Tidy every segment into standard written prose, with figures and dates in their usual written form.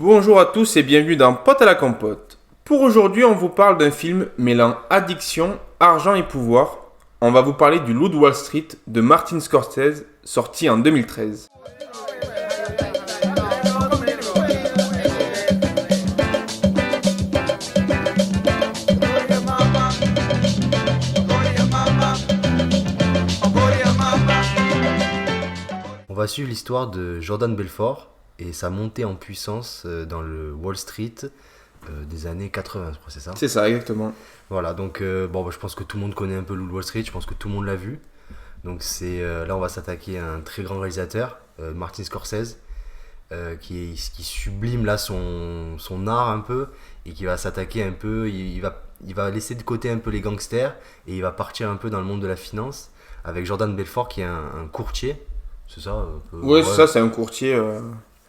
Bonjour à tous et bienvenue dans Pote à la compote. Pour aujourd'hui, on vous parle d'un film mêlant addiction, argent et pouvoir. On va vous parler du Loup de Wall Street de Martin Scorsese, sorti en 2013. On va suivre l'histoire de Jordan Belfort et sa montée en puissance dans le Wall Street des années 80, je crois, c'est ça? C'est ça, exactement. Voilà, donc je pense que tout le monde connaît un peu le Wall Street, je pense que tout le monde l'a vu. Donc là, on va s'attaquer à un très grand réalisateur, Martin Scorsese, qui sublime là son art un peu et qui va s'attaquer un peu, il va laisser de côté un peu les gangsters et il va partir un peu dans le monde de la finance avec Jordan Belfort qui est un courtier. C'est ça Ouais, c'est ça, c'est un courtier.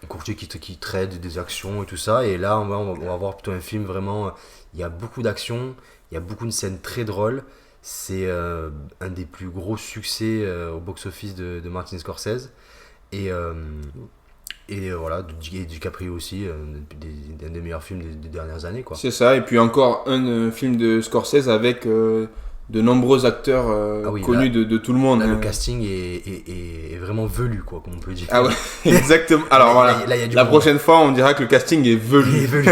Un courtier qui trade des actions et tout ça. Et là, on va voir plutôt un film vraiment. Il y a beaucoup d'actions, il y a beaucoup de scènes très drôles. C'est un des plus gros succès au box-office de Martin Scorsese. Et voilà, DiCaprio aussi, un des meilleurs films des dernières années, quoi. C'est ça, et puis encore un film de Scorsese avec de nombreux acteurs connus de tout le monde. Là, le casting est vraiment velu, quoi, comme on peut dire. Ah ouais, exactement. Alors voilà, là, il y a du la monde. prochaine fois, on dira que le casting est velu. Il est velu.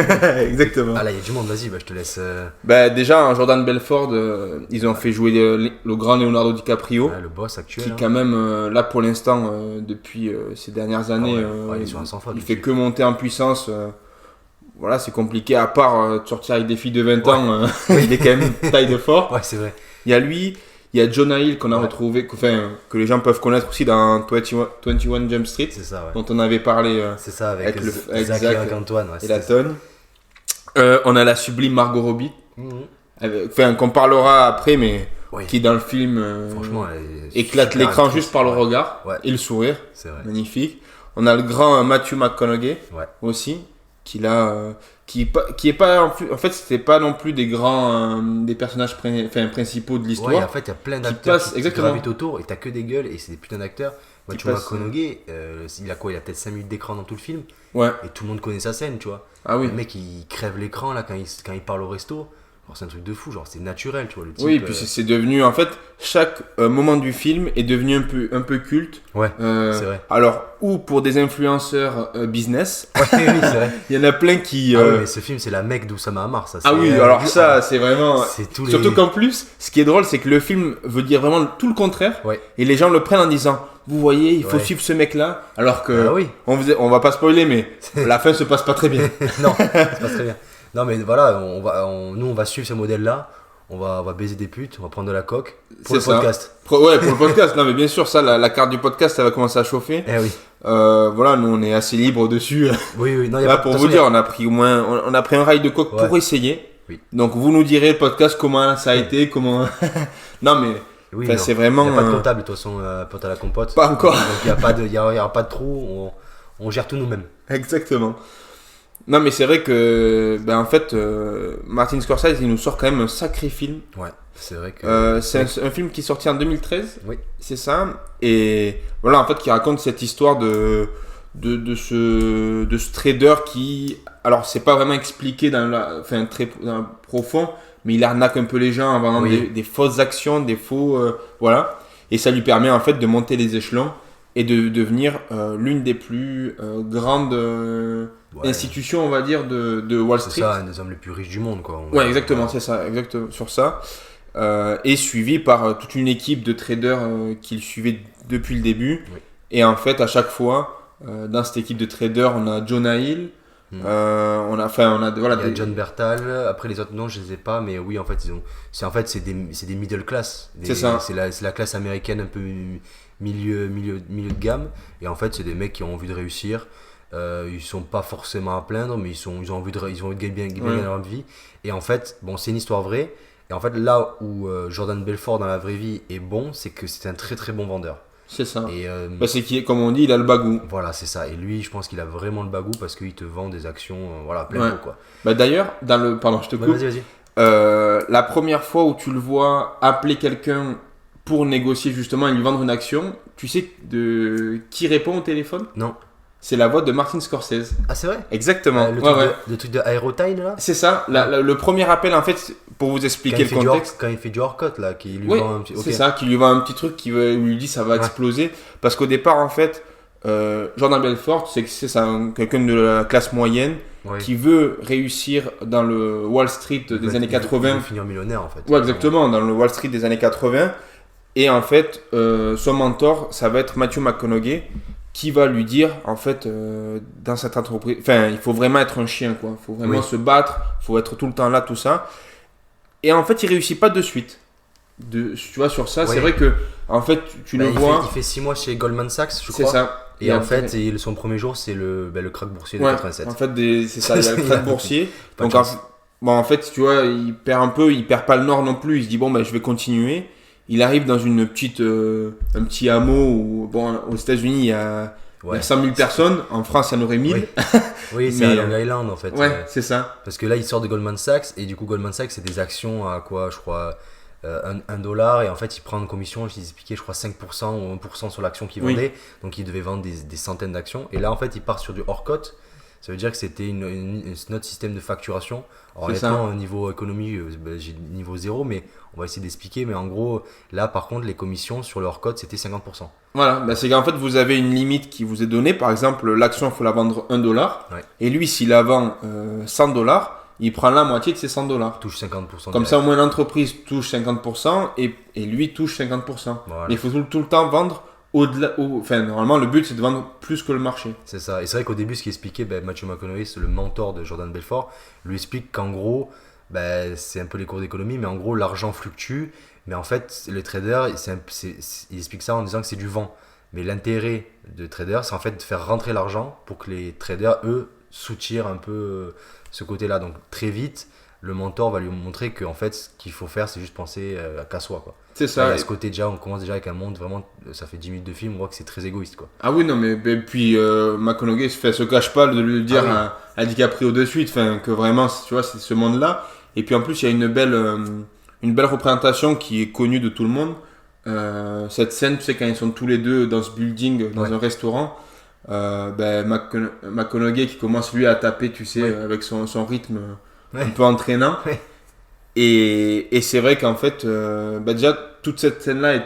Exactement. Ah là, il y a du monde, vas-y, je te laisse. Déjà, Jordan Belfort, ils ont fait jouer le grand Leonardo DiCaprio, Le boss actuel. qui quand même, là pour l'instant, depuis ces dernières années, il est sur un sans faute. il fait que monter en puissance. Voilà, c'est compliqué, à part de sortir avec des filles de 20 ans, il est quand même taille de fort. Ouais, c'est vrai. Il y a lui, il y a Jonah Hill qu'on a retrouvé, que les gens peuvent connaître aussi dans 21 Jump Street, C'est ça, ouais. dont on avait parlé C'est ça, avec Zach Zach Antoine. Ouais, et la tonne. On a la sublime Margot Robbie, qu'on parlera après, mais Oui. qui dans le film Franchement, éclate super l'écran actrice. juste par le Ouais. regard Ouais. et le sourire. C'est vrai. Magnifique. On a le grand Matthew McConaughey Ouais. aussi, qui est pas en fait c'était pas non plus des grands des personnages principaux de l'histoire. Ouais, en fait, il y a plein d'acteurs passent, qui exactement. gravitent autour et t'as que des gueules et c'est des putains d'acteurs. Matthew passent, McConaughey, il a quoi? Il a peut-être 5 minutes d'écran dans tout le film Ouais. et tout le monde connaît sa scène, tu vois. Ah oui. Le mec, il crève l'écran là quand il parle au resto. Genre, c'est un truc de fou, genre c'est naturel, tu vois. Le type, Oui, et puis c'est devenu en fait chaque moment du film est devenu un peu culte. Ouais, c'est vrai. Alors ou pour des influenceurs business, Ouais, oui, c'est vrai. il y en a plein qui. Ah ouais, mais ce film, c'est la mecque d'Oussama Ammar, ça. Ah oui, alors ça c'est vraiment. C'est tous Surtout les... qu'en plus, ce qui est drôle, c'est que le film veut dire vraiment tout le contraire. Ouais. Et les gens le prennent en disant, vous voyez, il faut Ouais. suivre ce mec-là. Alors que Ah oui. on va pas spoiler, mais la fin se passe pas très bien. Non, c'est pas très bien. Non, mais voilà, nous on va suivre ce modèle-là. On va baiser des putes, on va prendre de la coke pour le C'est ça. podcast. Ouais, pour le podcast. Non, mais bien sûr, ça, la carte du podcast, ça va commencer à chauffer. Eh oui. Voilà, nous on est assez libre dessus. Oui, non, y a Là, pas- pour de vous toute dire, façon, on a pris un rail de coke Ouais. pour essayer. Oui. Donc vous nous direz le podcast comment ça a été, comment. Non mais oui, enfin, non. c'est vraiment. Y a pas de comptable de toute façon, pote à la compote. Pas encore. Donc il y aura pas de trou, on gère tout nous-mêmes. Exactement. Non mais c'est vrai que en fait Martin Scorsese il nous sort quand même un sacré film. Ouais, c'est vrai que. C'est un film qui est sorti en 2013. Oui. C'est ça. Et voilà en fait qui raconte cette histoire de ce trader qui, alors c'est pas vraiment expliqué très profond, mais il arnaque un peu les gens en vendant Oui. des fausses actions, des faux voilà, et ça lui permet en fait de monter les échelons et de devenir l'une des plus grandes Ouais. institutions on va dire de Wall C'est Street. ça, un des hommes les plus riches du monde, quoi. Ouais, exactement, c'est ça, exactement sur ça. Et suivi par toute une équipe de traders qui le suivaient depuis le début. Oui. Et en fait, à chaque fois, dans cette équipe de traders, on a Jonah Hill, on a voilà, Il y a John Bertal, après les autres noms je les ai pas, mais oui en fait c'est des middle class. C'est ça. C'est la classe américaine un peu milieu de gamme, et en fait c'est des mecs qui ont envie de réussir. Ils sont pas forcément à plaindre, mais ils ont envie de gagner bien leur vie. Et en fait, bon, c'est une histoire vraie. Et en fait, là où Jordan Belfort dans la vraie vie est bon, c'est que c'est un très très bon vendeur. C'est ça. Et C'est qui, comme on dit, il a le bagou. voilà, c'est ça. Et lui, je pense qu'il a vraiment le bagou parce qu'il te vend des actions, voilà, plein Ouais. pot, quoi. D'ailleurs, pardon, je te Ouais, coupe. vas-y. La première fois où tu le vois appeler quelqu'un pour négocier justement et lui vendre une action, tu sais de qui répond au téléphone? Non. c'est la voix de Martin Scorsese. Ah, c'est vrai? Exactement. Le truc de Aerotine, là? C'est ça. Le premier appel, en fait, pour vous expliquer le contexte. Quand il fait du hors-cut, là, qui lui Oui, vend un petit. c'est ça, qui lui vend un petit truc qui lui dit ça va exploser. Parce qu'au départ, en fait, Jordan Belfort, c'est quelqu'un de la classe moyenne qui veut réussir dans le Wall Street des années 80. Il veut finir millionnaire, en fait. Ouais, exactement, dans le Wall Street des années 80. Et en fait, son mentor, ça va être Matthew McConaughey, qui va lui dire, en fait, dans cette entreprise, enfin, il faut vraiment être un chien, quoi. Il faut vraiment se battre, il faut être tout le temps là, tout ça. Et en fait, il réussit pas de suite. Tu vois, sur ça, c'est vrai que, en fait, tu le vois. Il fait 6 mois chez Goldman Sachs, je crois. C'est ça. Et en fait, son premier jour, c'est le crack boursier de 87. En fait, c'est ça, il y a le crack boursier. Donc, en fait, tu vois, il perd pas le nord non plus. Il se dit, bon, je vais continuer. Il arrive dans un petit hameau où, bon, aux États-Unis, il y a 100 000 personnes. En France, il y en aurait 1000. Oui, c'est à Long Island, en fait. Ouais, c'est ça. Parce que là, il sort de Goldman Sachs. Et du coup, Goldman Sachs, c'est des actions à quoi, je crois, $1. Et en fait, il prend une commission, je expliquais, je crois, 5% ou 1% sur l'action qu'il vendait. Donc, il devait vendre des centaines d'actions. Et là, en fait, il part sur du hors-cut. Ça veut dire que c'était notre système de facturation. Alors, honnêtement, au niveau économie, j'ai niveau 0, mais on va essayer d'expliquer. Mais en gros, là, par contre, les commissions sur le hors-code, c'était 50%. Voilà, c'est qu'en fait, vous avez une limite qui vous est donnée. Par exemple, l'action, il faut la vendre $1. Et lui, s'il la vend $100, il prend la moitié de ces $100. Touche 50%. Comme ça, au moins, l'entreprise touche 50% et lui touche 50%. Voilà. Mais il faut tout le temps vendre au-delà. Normalement, le but, c'est de vendre plus que le marché. C'est ça. Et c'est vrai qu'au début, ce qui expliquait, Matthew McConaughey, c'est le mentor de Jordan Belfort, lui explique qu'en gros, c'est un peu les cours d'économie, mais en gros, l'argent fluctue. Mais en fait, le trader, il explique ça en disant que c'est du vent. Mais l'intérêt de trader, c'est en fait de faire rentrer l'argent pour que les traders, eux, soutirent un peu ce côté-là. Donc, très vite, le mentor va lui montrer qu'en fait, ce qu'il faut faire, c'est juste penser qu'à soi, quoi. C'est ça. À ce côté, déjà, on commence déjà avec un monde vraiment. Ça fait 10 minutes de film, on voit que c'est très égoïste, quoi. Ah oui, non, mais puis McConaughey se cache pas de le dire à DiCaprio de suite, que vraiment, tu vois, c'est ce monde-là. Et puis en plus, il y a une belle représentation qui est connue de tout le monde. Cette scène, tu sais, quand ils sont tous les deux dans ce building, dans un restaurant, McConaughey qui commence lui à taper, tu sais, avec son rythme un peu entraînant. Et c'est vrai qu'en fait, déjà, toute cette scène-là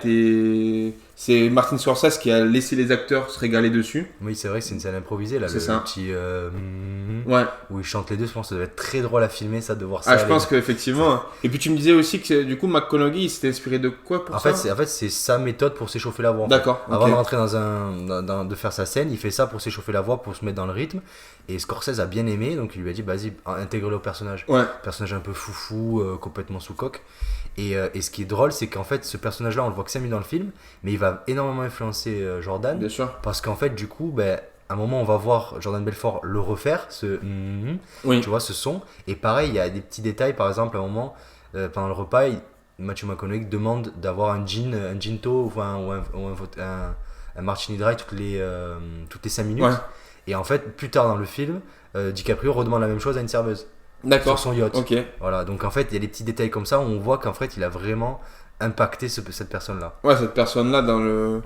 c'est Martin Scorsese qui a laissé les acteurs se régaler dessus. Oui, c'est vrai que c'est une scène improvisée, là. C'est ça. Petit, où ils chantent les deux, je pense que ça doit être très drôle à filmer, ça, de voir ça. Ah, je pense qu'effectivement. Et puis tu me disais aussi que du coup, McConaughey, il s'était inspiré de quoi pour ça? En fait, c'est sa méthode pour s'échauffer la voix. D'accord. Avant de rentrer de faire sa scène, il fait ça pour s'échauffer la voix, pour se mettre dans le rythme. Et Scorsese a bien aimé, donc il lui a dit, vas-y, intègre-le au personnage. Personnage un peu foufou, complètement sous coque. Et ce qui est drôle, c'est qu'en fait, ce personnage-là, on le voit que 5 minutes dans le film, mais il va énormément influencer Jordan. Bien sûr. Parce qu'en fait, du coup, à un moment, on va voir Jordan Belfort le refaire, tu vois, ce son. Et pareil, il y a des petits détails. Par exemple, à un moment, pendant le repas, Matthew McConaughey demande d'avoir un ginto ou un martini dry toutes les 5 minutes. Et en fait, plus tard dans le film, DiCaprio redemande la même chose à une serveuse. D'accord. Sur son yacht. Ok. Voilà, donc en fait, il y a des petits détails comme ça où on voit qu'en fait, il a vraiment impacté cette personne-là. Ouais, cette personne-là dans le.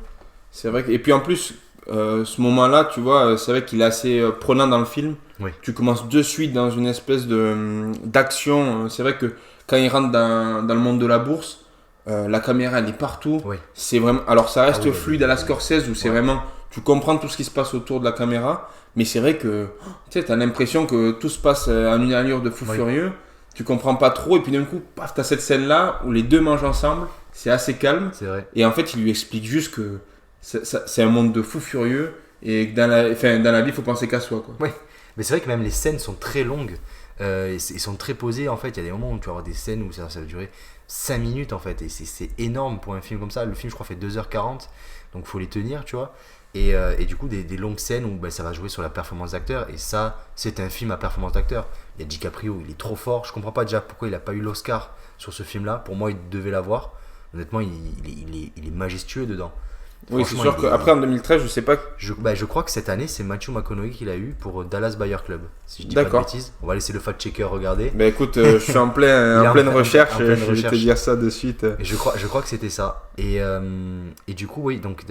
C'est vrai que. Et puis en plus, ce moment-là, tu vois, c'est vrai qu'il est assez prenant dans le film. Oui. Tu commences de suite dans une espèce d'action. C'est vrai que quand il rentre dans le monde de la bourse, la caméra elle est partout. Oui. C'est vraiment. Alors ça reste fluide à la Scorsese où c'est vraiment. Tu comprends tout ce qui se passe autour de la caméra. Mais c'est vrai que tu sais, t'as l'impression que tout se passe en une allure de fou furieux. Tu comprends pas trop. Et puis d'un coup, paf, t'as cette scène-là où les deux mangent ensemble. C'est assez calme. C'est vrai. Et en fait, il lui explique juste que c'est un monde de fou furieux. Et que dans la vie, il faut penser qu'à soi, quoi. Oui. Mais c'est vrai que même les scènes sont très longues. Ils sont très posés, en fait. Il y a des moments où tu vas avoir des scènes où ça va durer 5 minutes, en fait. Et c'est énorme pour un film comme ça. Le film, je crois, fait 2h40. Donc, il faut les tenir, tu vois. Et du coup, des longues scènes où ça va jouer sur la performance d'acteur. Et ça, c'est un film à performance d'acteur. Il y a DiCaprio, il est trop fort. Je comprends pas déjà pourquoi il n'a pas eu l'Oscar sur ce film-là. Pour moi, il devait l'avoir. Honnêtement, il est majestueux dedans. Oui, c'est sûr qu'après en 2013, je sais pas. Je crois que cette année, c'est Matthew McConaughey qui l'a eu pour Dallas Buyer Club. Si je dis pas de bêtises, on va laisser le fact-checker regarder. Bah écoute, je suis en pleine recherche, je vais te dire ça de suite. Et je crois que c'était ça. Et du coup, oui, donc,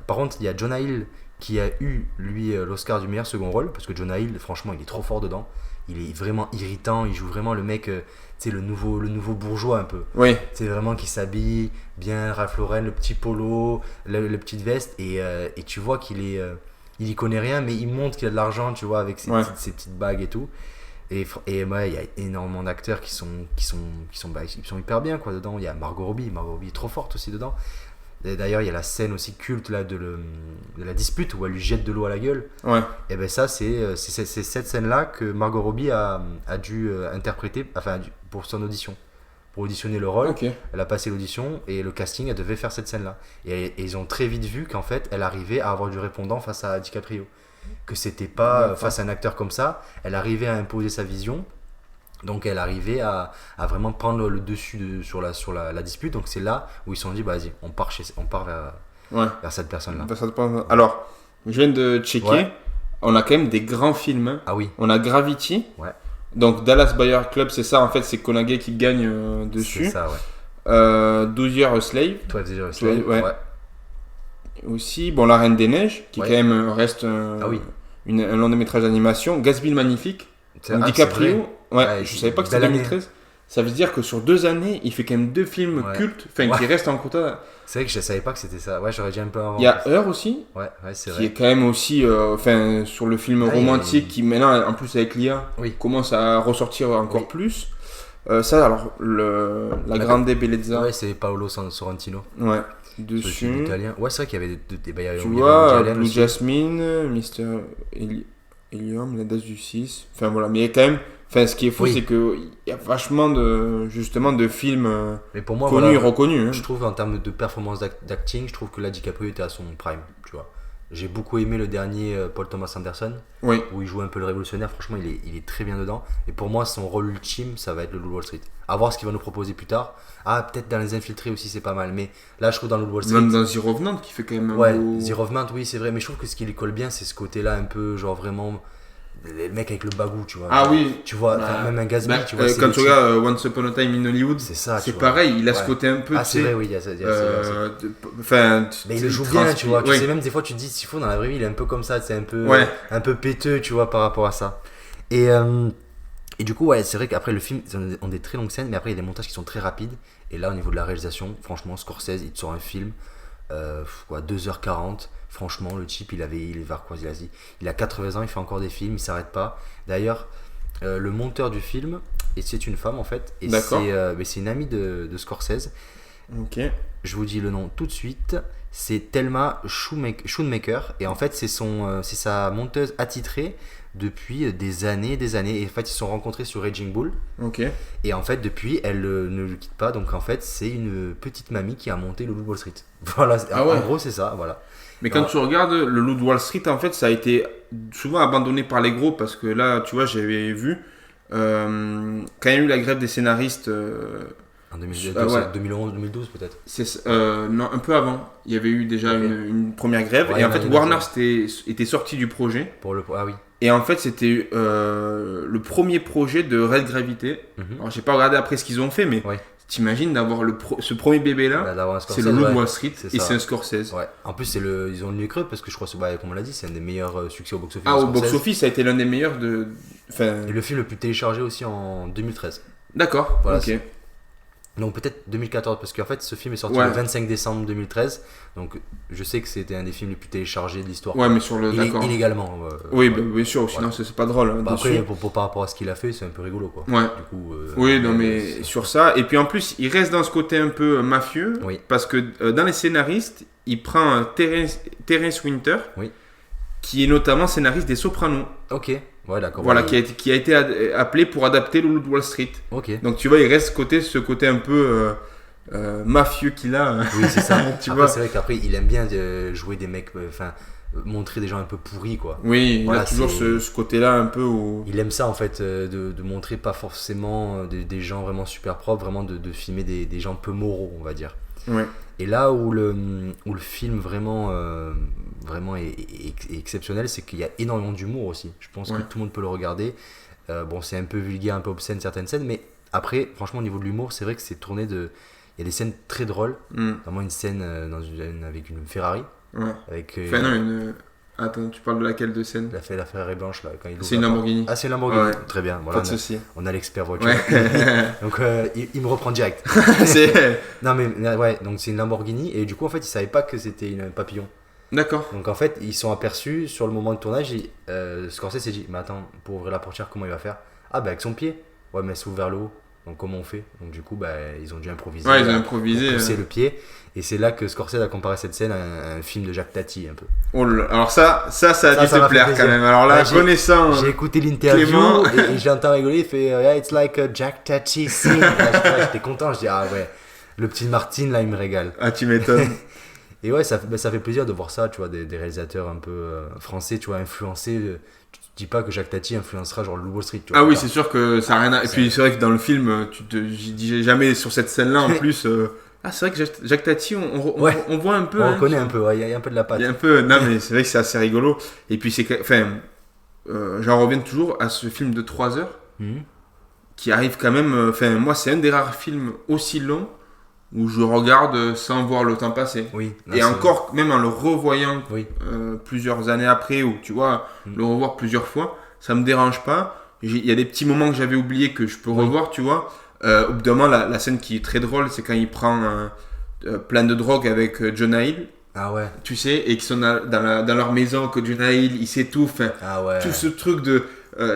par contre, il y a Jonah Hill qui a eu, lui, l'Oscar du meilleur second rôle, parce que Jonah Hill, franchement, il est trop fort dedans. Il est vraiment irritant, il joue vraiment le mec, tu sais, le nouveau bourgeois un peu. Oui, C'est vraiment qui s'habille bien, Ralph Lauren, le petit polo, le petite veste, et tu vois qu'il est, il y connaît rien, mais il montre qu'il a de l'argent, tu vois, avec ses petites bagues et tout. Et ouais, il y a énormément d'acteurs qui sont hyper bien quoi dedans. Il y a Margot Robbie est trop forte aussi dedans. Et d'ailleurs, il y a la scène aussi culte là de la dispute où elle lui jette de l'eau à la gueule. ouais, Et ben ça, c'est cette scène-là que Margot Robbie a dû interpréter, enfin, pour son audition. Pour auditionner le rôle, ok. elle a passé l'audition et le casting, elle devait faire cette scène-là. Et ils ont très vite vu qu'en fait, elle arrivait à avoir du répondant face à DiCaprio. Que c'était pas face à un acteur comme ça, elle arrivait à imposer sa vision. Donc elle arrivait à vraiment prendre le dessus sur la dispute. Donc c'est là où ils se sont dit, bah, vas-y, on part Ouais. vers cette personne-là. Alors, je viens de checker. Ouais. On a quand même des grands films. Hein. Ah oui, On a Gravity. ouais, Donc Dallas Buyer Club, c'est ça en fait, c'est Konage qui gagne dessus. c'est ça, ouais. 12 Years a Slave. 12 Years a Slave, Ouais. ouais. Aussi, bon, La Reine des Neiges, qui Ouais. quand même reste Ah oui. un long métrage d'animation. Gatsby le Magnifique. C'est- Donc ah, DiCaprio. c'est vrai. Ouais, Ouais, je savais pas que c'était belle année. 2013. Ça veut dire que sur 2 années, il fait quand même 2 films Ouais. cultes, enfin Ouais. qui restent en quota. C'est vrai que je savais pas que c'était ça. Ouais, j'aurais dit un peu avant. Il y a Heure aussi, Ouais, c'est qui vrai. est quand même aussi, enfin, sur le film Ah, romantique, qui maintenant, en plus avec l'IA, Oui. commence à ressortir encore Oui. plus. Ça, alors, la Grande Bellezza, Ouais, c'est Paolo Sorrentino. ouais, C'est le film dessus. italien. Ouais, c'est vrai qu'il y avait bah, il y avait Tu Woody vois, Allen Blue aussi. Jasmine, Mister Helium, La Date du 6. Enfin voilà, mais il y a quand même. Enfin, ce qui est fou, Oui. c'est qu'il y a vachement justement de films Mais pour moi, connus et voilà, reconnus. Hein. je trouve en termes de performance d'acting, je trouve que là DiCaprio était à son prime, tu vois. J'ai beaucoup aimé le dernier Paul Thomas Anderson, Oui, où il joue un peu le révolutionnaire. Franchement, il est très bien dedans. Et pour moi, son rôle ultime, ça va être le Loup de Wall Street. À voir ce qu'il va nous proposer plus tard. Ah, peut-être dans Les Infiltrés aussi, c'est pas mal. Mais là, je trouve dans le Loup de Wall Street. même dans The Revenant qui fait quand même un Ouais, beau- The Revenant, oui, c'est vrai. Mais je trouve que ce qui lui colle bien, c'est ce côté-là un peu, genre vraiment. Le mec avec le bagou, tu vois. Ah oui. Tu vois, Bah, même un Gatsby, Bah, tu vois. c'est quand le tu type- regardes Once Upon a Time in Hollywood, C'est ça, c'est tu vois. pareil, il a ce Ouais. côté un peu. Ah, tu c'est sais, vrai, oui, il y a ça. Enfin, Mais il le joue bien, tu vois. Tu ouais. sais, même des fois, tu te dis, s'il faut, dans la vraie vie, il est un peu comme ça. C'est Ouais. un peu péteux, tu vois, par rapport à ça. Et du coup, ouais, c'est vrai qu'après, le film, ils ont des très longues scènes, mais après, il y a des montages qui sont très rapides. Et là, au niveau de la réalisation, franchement, Scorsese, il te sort un film, 2h40. Franchement, le type, il est vers quoi il a 80 ans, il fait encore des films, il s'arrête pas. D'ailleurs, le monteur du film, et c'est une femme en fait, et D'accord. mais c'est une amie de Scorsese. Ok. Je vous dis le nom tout de suite. C'est Thelma Schoonmaker. Et en fait, c'est sa monteuse attitrée depuis des années et des années. Et en fait, ils se sont rencontrés sur Raging Bull. Ok. Et en fait, depuis, elle ne le quitte pas. Donc en fait, c'est une petite mamie qui a monté le Loup de Wall Street. Voilà, Ah ouais. en gros, c'est ça. Voilà. Mais quand Alors- tu regardes le Loup de Wall Street, en fait, ça a été souvent abandonné par les gros parce que là, tu vois, j'avais vu quand il y a eu la grève des scénaristes. En 2012, Ah ouais. 2011, 2012 peut-être. Non, un peu avant. Il y avait eu déjà Ok. une première grève Ouais, et en il y en fait a une Warner autre. était sorti du projet Ah oui. et en fait c'était le premier projet de Red Gravité. Mhm. Alors j'ai pas regardé après ce qu'ils ont fait, mais Ouais. t'imagines d'avoir ce premier bébé là, Bah, d'avoir un c'est Scorsese, le Loup de ouais. Wall Street C'est et ça. c'est un Scorsese. Ouais. En plus, ils ont le mieux creux parce que je crois, comme on l'a dit, c'est un des meilleurs succès au box-office. Ah, de au Scorsese. box-office, ça a été l'un des meilleurs de. Enfin, Et le film le plus téléchargé aussi en 2013. d'accord, Voilà, ok. Donc peut-être 2014, parce qu'en fait ce film est sorti Ouais. le 25 décembre 2013. Donc je sais que c'était un des films les plus téléchargés de l'histoire. Ouais, mais sur le. D'accord. Illégalement. Oui, ouais. bah, bien sûr, sinon Voilà. c'est pas drôle. Hein, Bah, dessus. après, par rapport à ce qu'il a fait, c'est un peu rigolo quoi. Ouais. Du coup, Oui, non, mais sur ça. Et puis en plus, il reste dans ce côté un peu mafieux. Oui. Parce que dans les scénaristes, il prend Terence Winter, Oui. qui est notamment scénariste des Sopranos. Ok, ouais, d'accord. Voilà, Ouais, qui a été appelé pour adapter le Loup de Wall Street. Ok. Donc tu vois, il reste ce côté un peu mafieux qu'il a. Oui, c'est ça. Tu Après, vois. c'est vrai qu'après, il aime bien jouer des mecs, montrer des gens un peu pourris quoi. Oui, il Voilà, a toujours c'est- ce côté-là un peu où. Il aime ça en fait, de montrer pas forcément des gens vraiment super propres, vraiment de filmer des gens peu moraux, on va dire. Ouais. Et là où le film vraiment est exceptionnel, c'est qu'il y a énormément d'humour aussi. Je pense Ouais. que tout le monde peut le regarder. Bon, c'est un peu vulgaire, un peu obscène certaines scènes, mais après, franchement, au niveau de l'humour, c'est vrai que c'est tourné de. Il y a des scènes très drôles, Mm. notamment une scène avec une Ferrari. Ouais. Avec, Enfin, non, Attends, tu parles de laquelle de scène? Il a fait la Ferrari blanche là quand il ouvre C'est une la porte. Lamborghini. Ah, c'est une Lamborghini. Ouais. Très bien. Pas Voilà, de souci. on a l'expert voiture. Ouais. Donc il me reprend direct. C'est... Non mais ouais, donc c'est une Lamborghini et du coup en fait ils savaient pas que c'était une papillon. D'accord. Donc en fait ils sont aperçus sur le moment de tournage. Scorsese s'est dit mais attends, pour ouvrir la portière comment il va faire? Ah bah avec son pied. Ouais mais elle s'ouvre vers le haut. Donc comment on fait? Donc du coup bah ils ont dû improviser. Ouais, ils ont improvisé. Pour pousser le pied. Et c'est là que Scorsese a comparé cette scène à un film de Jacques Tati un peu. Oh là là. Alors ça a Ça dû te m'a fait plaire plaisir. quand même. Alors là, Ouais, connaissant... J'ai écouté l'interview Clément. et je l'entends rigoler, il fait yeah, it's like a Jack Tati scene. Là, j'étais content, je dis ah ouais, le petit Martin là il me régale. Ah, tu m'étonnes. Et ouais, ça fait plaisir de voir ça, tu vois, des réalisateurs un peu français, tu vois, influencés. Tu te dis pas que Jacques Tati influencera genre le Wall Street, tu vois. Ah oui, c'est sûr que ça n'a rien à... Et puis c'est vrai que dans le film, j'y dis jamais sur cette scène-là en plus... Ah, c'est vrai que Jacques Tati, Ouais. on voit un peu. On hein, reconnaît un peu, ouais, il y a un peu de la patte. Il y a un peu... Non, mais c'est vrai que c'est assez rigolo. Et puis c'est... Enfin, j'en reviens toujours à ce film de 3 heures Mhm. qui arrive quand même... Enfin, moi, c'est un des rares films aussi longs où je regarde sans voir le temps passer. Oui. non, Et c'est- encore, même en le revoyant Oui. plusieurs années après, ou tu vois, Mm. le revoir plusieurs fois, ça me dérange pas. Il y a des petits moments que j'avais oubliés que je peux Oui. revoir, tu vois. Au bout d'un moment, la scène qui est très drôle, c'est quand il prend plein de drogue avec Jonah Hill, Ah ouais. tu sais, et qu'ils sont dans leur maison, que Jonah Hill, il s'étouffe. Enfin, Ah ouais. tout ce truc de...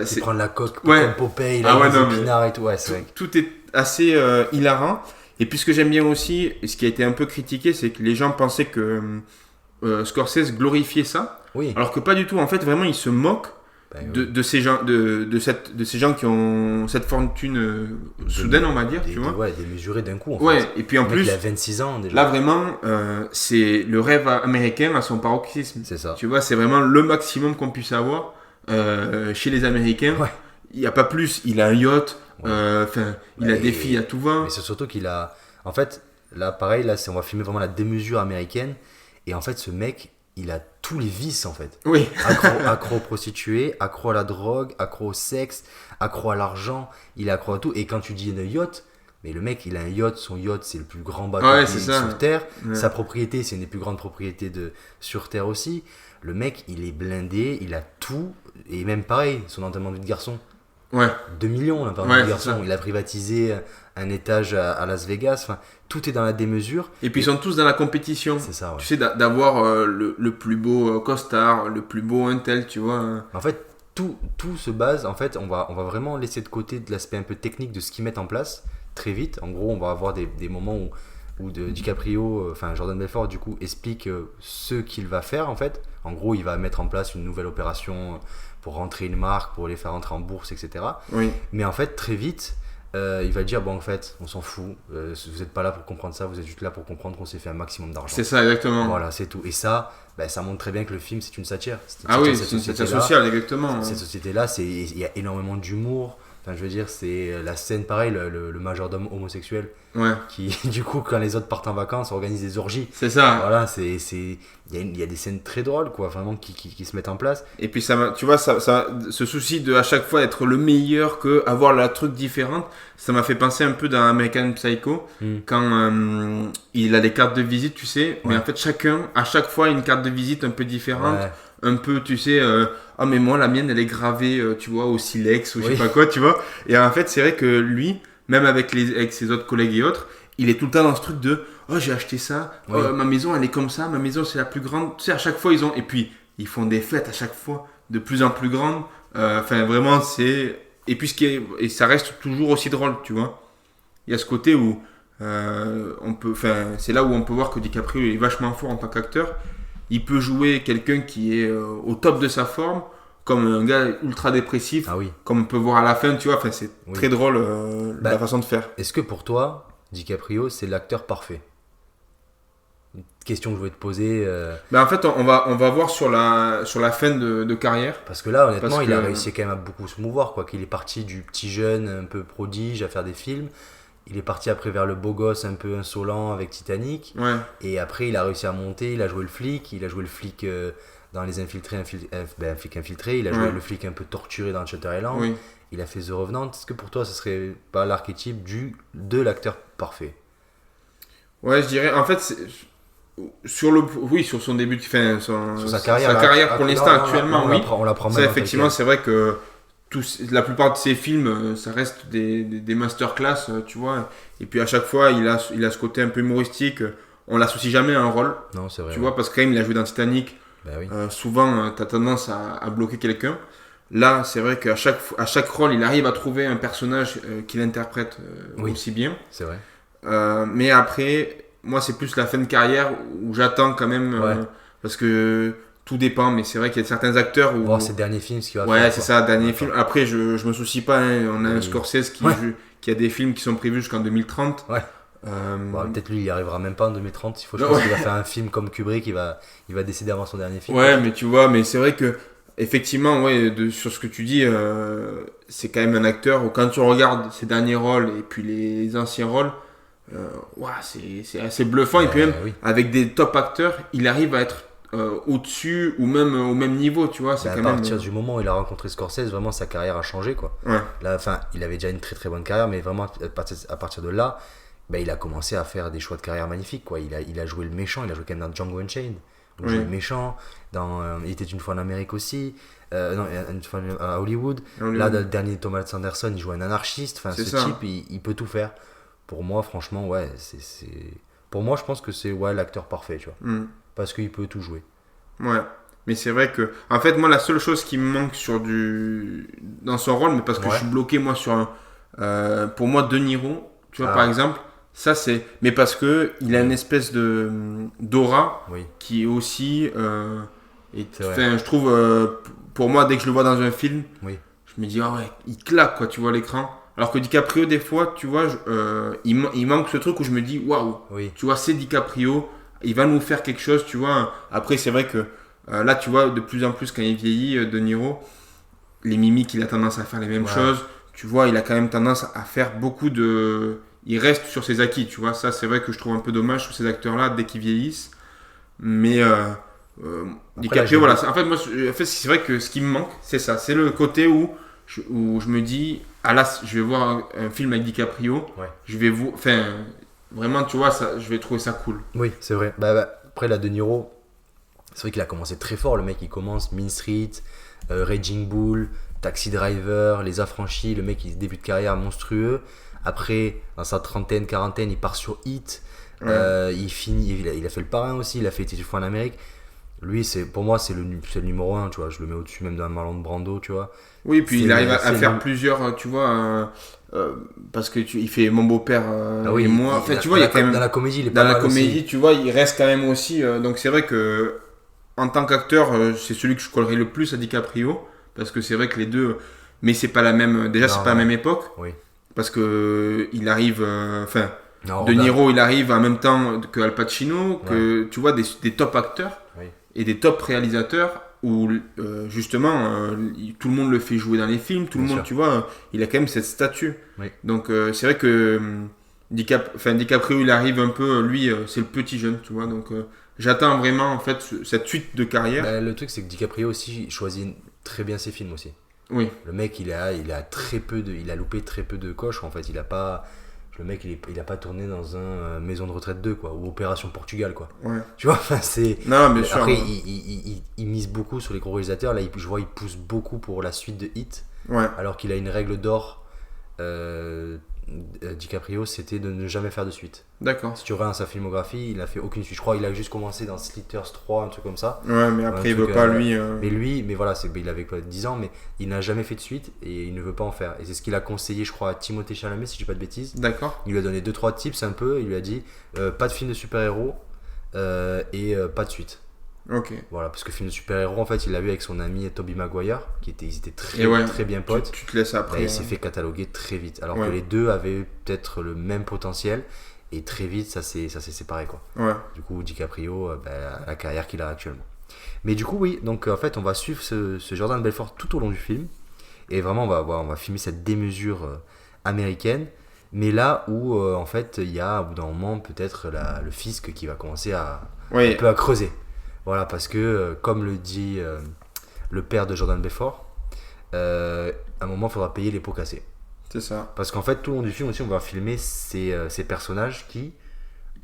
C'est prendre la coque Ouais. comme Popeye, Ah là, ouais, les non, mais- épinards et tout. Ouais, c'est vrai. tout est assez hilarant. Et puis ce que j'aime bien aussi, et ce qui a été un peu critiqué, c'est que les gens pensaient que Scorsese glorifiait ça, Oui. alors que pas du tout. En fait, vraiment, il se moque Ben oui. de ces gens, de ces gens qui ont cette fortune soudaine, on va dire, tu vois. Ouais, démesuré d'un coup en Ouais, fait. et puis en Le mec, plus, il a 26 ans déjà. là vraiment, c'est le rêve américain à son paroxysme. C'est ça. Tu vois, c'est vraiment le maximum qu'on puisse avoir chez les Américains. Ouais. Il n'y a pas plus, il a un yacht, Ouais. il a Ouais, des et- filles à tout va. Mais c'est surtout qu'il a. En fait, là, pareil, là, on va filmer vraiment la démesure américaine. Et en fait, ce mec, il a tous les vices en fait. Oui, Accro aux prostituées, accro à la drogue, accro au sexe, accro à l'argent. Il est accro à tout. Et quand tu dis un yacht, mais le mec, il a un yacht. Son yacht, c'est le plus grand bateau Ouais, qui c'est est ça. sur Terre. Ouais. Sa propriété, c'est une des plus grandes propriétés sur Terre aussi. Le mec, il est blindé, il a tout. Et même pareil, son enterrement de vie de garçon. ouais. 2 millions, là, par Ouais, de c'est garçon. ça. Il a privatisé un étage à Las Vegas. Enfin, tout est dans la démesure. Et puis ils sont tous dans la compétition. C'est ça, ouais. Tu sais, d'avoir le plus beau costard, le plus beau intel, tu vois. En fait, tout se base. En fait, on va vraiment laisser de côté de l'aspect un peu technique de ce qu'ils mettent en place très vite. En gros, on va avoir des moments où DiCaprio, enfin Jordan Belfort, du coup, explique ce qu'il va faire en fait. En gros, il va mettre en place une nouvelle opération pour rentrer une marque, pour les faire rentrer en bourse, etc. Oui. Mais en fait, très vite, il va dire bon, en fait, on s'en fout. Vous n'êtes pas là pour comprendre ça. Vous êtes juste là pour comprendre qu'on s'est fait un maximum d'argent. C'est ça, exactement. Voilà, c'est tout. Et ça, ben, ça montre très bien que le film, c'est une satire. C'est une Ah oui, satire de c'est une satire société-là. sociale, exactement. Cette société-là, il y a énormément d'humour. Enfin, je veux dire, c'est la scène, pareil, le majordome homosexuel Ouais, qui, du coup, quand les autres partent en vacances, organise des orgies. c'est ça. Voilà, il y a des scènes très drôles, quoi, vraiment, qui se mettent en place. Et puis tu vois, ce souci de à chaque fois être le meilleur, que avoir la truc différente, ça m'a fait penser un peu dans American Psycho, Mm. quand il a des cartes de visite, tu sais, mais Ouais. en fait chacun, à chaque fois, a une carte de visite un peu différente. Ouais. Un peu, tu sais, ah mais moi la mienne elle est gravée, tu vois, au silex ou je Oui. sais pas quoi, tu vois. Et en fait, c'est vrai que lui, même avec ses autres collègues et autres, il est tout le temps dans ce truc de oh j'ai acheté ça, Oui. ma maison elle est comme ça, ma maison c'est la plus grande. Tu sais, à chaque fois ils ont. Et puis ils font des fêtes à chaque fois de plus en plus grandes. Enfin, vraiment, c'est. Et puis et ça reste toujours aussi drôle, tu vois. Il y a ce côté où c'est là où on peut voir que DiCaprio est vachement fort en tant qu'acteur. Il peut jouer quelqu'un qui est au top de sa forme, comme un gars ultra dépressif, Ah oui. comme on peut voir à la fin, tu vois. Enfin, c'est Oui. très drôle Bah, la façon de faire. Est-ce que pour toi, DiCaprio, c'est l'acteur parfait? Une question que je voulais te poser. Mais en fait, on va voir sur la fin de carrière. Parce que là, honnêtement, Parce il a que- réussi quand même à beaucoup se mouvoir, quoi. Qu'il est parti du petit jeune un peu prodige à faire des films. Il est parti après vers le beau gosse un peu insolent avec Titanic. Ouais, Et après, il a réussi à monter. Il a joué le flic. Il a joué le flic dans Les Infiltrés, flic infiltré. Il a joué Ouais. le flic un peu torturé dans Shutter Island. oui. Il a fait The Revenant. Est-ce que pour toi, ce serait pas l'archétype de l'acteur parfait? Ouais, je dirais. En fait, Oui, sur son début, enfin, Sur sa carrière, là, carrière pour l'instant, actuellement, oui. On la prend Ça, même effectivement, c'est vrai que la plupart de ses films, ça reste des masterclass, tu vois. Et puis à chaque fois, il a ce côté un peu humoristique. On l'associe jamais à un rôle, Non, c'est vrai. tu vois, parce que quand même, il a joué dans Titanic. Bah oui. Souvent, tu as tendance à bloquer quelqu'un. Là, c'est vrai qu'à chaque rôle, il arrive à trouver un personnage qu'il interprète Oui. aussi bien. C'est vrai. Mais après, moi, c'est plus la fin de carrière où j'attends quand même. Ouais. Parce que tout dépend, mais c'est vrai qu'il y a certains acteurs où. Voir ses derniers films, ce qu'il va Ouais, faire. c'est quoi. ça, dernier D'accord. film. Après, je me soucie pas, hein. On a un Oui. Scorsese Ouais. qui a des films qui sont prévus jusqu'en 2030. Ouais. Euh, Bon, peut-être lui, il y arrivera même pas en 2030. Je Non, pense ouais. qu'il va faire un film comme Kubrick, il va décéder avant son dernier film. Ouais, mais tu vois, mais c'est vrai que effectivement, ouais, sur ce que tu dis, c'est quand même un acteur où quand tu regardes ses derniers rôles et puis les anciens rôles, ouais, c'est assez bluffant. Et puis même Oui. avec des top acteurs, il arrive à être au-dessus ou même au même niveau, tu vois. C'est Bah, quand à même. partir du moment où il a rencontré Scorsese, vraiment sa carrière a changé quoi. Ouais, Là, enfin, il avait déjà une très très bonne carrière, mais vraiment à partir de là, bah, il a commencé à faire des choix de carrière magnifiques quoi. Il a joué le méchant, il a joué quand même dans Django Unchained. Il a joué Oui. le méchant, dans Il était une fois en Amérique aussi, non, une fois à Hollywood. on Là, le- dans le dernier Thomas Anderson, il jouait un anarchiste. Enfin, C'est ce ça. type, il peut tout faire. Pour moi, franchement, ouais, Pour moi, je pense que c'est ouais, l'acteur parfait, tu vois. Hmm. Parce qu'il peut tout jouer. Ouais. Mais c'est vrai que, en fait, moi, la seule chose qui me manque dans son rôle, mais parce que Ouais. je suis bloqué, moi, pour moi, De Niro, tu vois, Ah. par exemple, ça, mais parce que il a une espèce d'aura Oui, qui est aussi, c'est vrai. enfin, je trouve, pour moi, dès que je le vois dans un film, Oui. je me dis, ah ouais, il claque, quoi, tu vois, à l'écran. Alors que DiCaprio, des fois, tu vois, il manque ce truc où je me dis, waouh, Oui. tu vois, c'est DiCaprio, il va nous faire quelque chose, tu vois. Après, c'est vrai que là, tu vois, de plus en plus, quand il vieillit, De Niro, les mimiques, il a tendance à faire les mêmes Ouais. choses. Tu vois, il a quand même tendance à faire beaucoup de. Il reste sur ses acquis, tu vois. Ça, c'est vrai que je trouve un peu dommage sur ces acteurs-là dès qu'ils vieillissent. Mais DiCaprio, là, voilà. En fait, c'est vrai que ce qui me manque, c'est ça. C'est le côté où je me dis, ah là, je vais voir un film avec DiCaprio. Ouais. Je vais vous. Enfin, vraiment, tu vois, ça, je vais trouver ça cool. Oui, c'est vrai. Après, là, De Niro, c'est vrai qu'il a commencé très fort. Le mec, il commence Mean Street, Raging Bull, Taxi Driver, Les Affranchis. Le mec, il début de carrière monstrueux. Après, dans sa trentaine, quarantaine, il part sur Hit. Ouais. Il finit, il a fait le parrain aussi. Il a fait Été une fois en Amérique. Lui, pour moi, c'est le numéro 1, tu vois. Je le mets au-dessus même d'un Marlon Brando, tu vois. Oui, puis C'est il arrive à c'est faire le- plusieurs, tu vois, parce que il fait Mon beau-père Ah oui, et moi. En fait, tu vois, il y a quand même. dans la comédie, il est Dans pas la mal comédie, aussi. tu vois, il reste quand même aussi. Donc c'est vrai que en tant qu'acteur, c'est celui que je collerais le plus à DiCaprio, parce que c'est vrai que les deux, mais c'est pas la même. Déjà, c'est Non, pas la non. même époque, Oui. parce que il arrive, enfin, Non, De Robert- Niro, il arrive en même temps que Al Pacino, que tu vois des top acteurs Oui. et des top réalisateurs où justement tout le monde le fait jouer dans les films, tout le Bien monde, sûr. tu vois, il a quand même cette statue. Oui. Donc c'est vrai que DiCaprio, il arrive un peu, lui, c'est le petit jeune, tu vois. Donc j'attends vraiment en fait cette suite de carrière. Bah, le truc, c'est que DiCaprio aussi choisit très bien ses films aussi. Oui, Le mec, il a loupé très peu de coches en fait. Le mec, il a pas tourné dans un Maison de retraite 2 quoi, ou Opération Portugal quoi. ouais. Tu vois, enfin, c'est. Non, bien sûr. Après, il mise beaucoup sur les gros réalisateurs. Là, je vois, il pousse beaucoup pour la suite de Hit, Ouais, alors qu'il a une règle d'or. DiCaprio, c'était de ne jamais faire de suite. d'accord. Si tu regardes sa filmographie, il a fait aucune suite. Je crois qu'il a juste commencé dans Slitters 3, un truc comme ça. Ouais, mais après, Un il veut truc, pas, lui. Mais voilà, il avait quoi, 10 ans, mais il n'a jamais fait de suite et il ne veut pas en faire. Et c'est ce qu'il a conseillé, je crois, à Timothée Chalamet, si je dis pas de bêtises. D'accord. Il lui a donné 2-3 tips un peu. Il lui a dit pas de film de super-héros et pas de suite. Ok. Voilà, parce que film de super-héros, en fait, il l'a vu avec son ami Tobey Maguire, ils étaient très, Et ouais, très bien potes. Tu te laisses Et après. il s'est fait cataloguer très vite. Alors Ouais. que les deux avaient peut-être le même potentiel. Et très vite, ça s'est séparé, quoi. Ouais. Du coup, DiCaprio, la carrière qu'il a actuellement. Mais du coup, oui, donc en fait, on va suivre ce Jordan Belfort tout au long du film. Et vraiment, on va filmer cette démesure américaine. Mais là où, en fait, il y a, au bout d'un moment, peut-être le fisc qui va commencer un Oui. peu à creuser. Voilà, parce que, comme le dit le père de Jordan Belfort, à un moment, il faudra payer les pots cassés. C'est ça. Parce qu'en fait, tout le long du film aussi, on va filmer ces personnages qui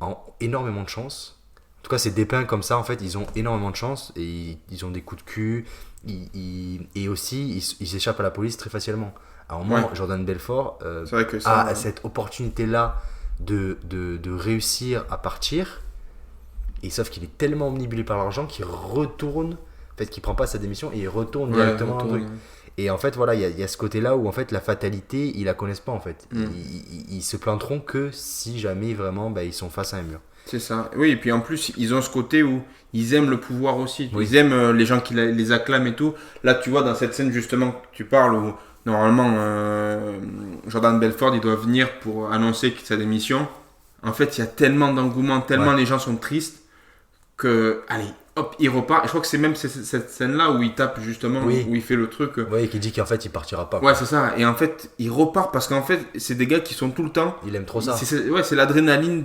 ont énormément de chance tout cas, c'est dépeint comme ça. En fait, ils ont énormément de chance et ils ont des coups de cul. Et aussi, ils s'échappent à la police très facilement. À un moment, Jordan Belfort C'est vrai que ça, a cette opportunité-là de réussir à partir. Et sauf qu'il est tellement omnibulé par l'argent qu'il retourne, en fait, qu'il prend pas sa démission et il retourne directement dans le truc. Et en fait, voilà, il y a ce côté-là où en fait la fatalité, ils la connaissent pas en fait. Ils se planteront que si jamais vraiment ils sont face à un mur. C'est ça. Oui, et puis en plus, ils ont ce côté où ils aiment le pouvoir aussi. Oui. Ils aiment les gens qui les acclament et tout. Là, tu vois, dans cette scène justement que tu parles, où normalement Jordan Belfort, il doit venir pour annoncer sa démission. En fait, il y a tellement d'engouement, tellement les gens sont tristes que, allez, hop, il repart. Et je crois que c'est même cette scène-là où il tape justement, où il fait le truc. Oui, qui dit qu'en fait, il partira pas. Ouais, c'est ça. Et en fait, il repart parce qu'en fait, c'est des gars qui sont tout le temps. Il aime trop ça. C'est l'adrénaline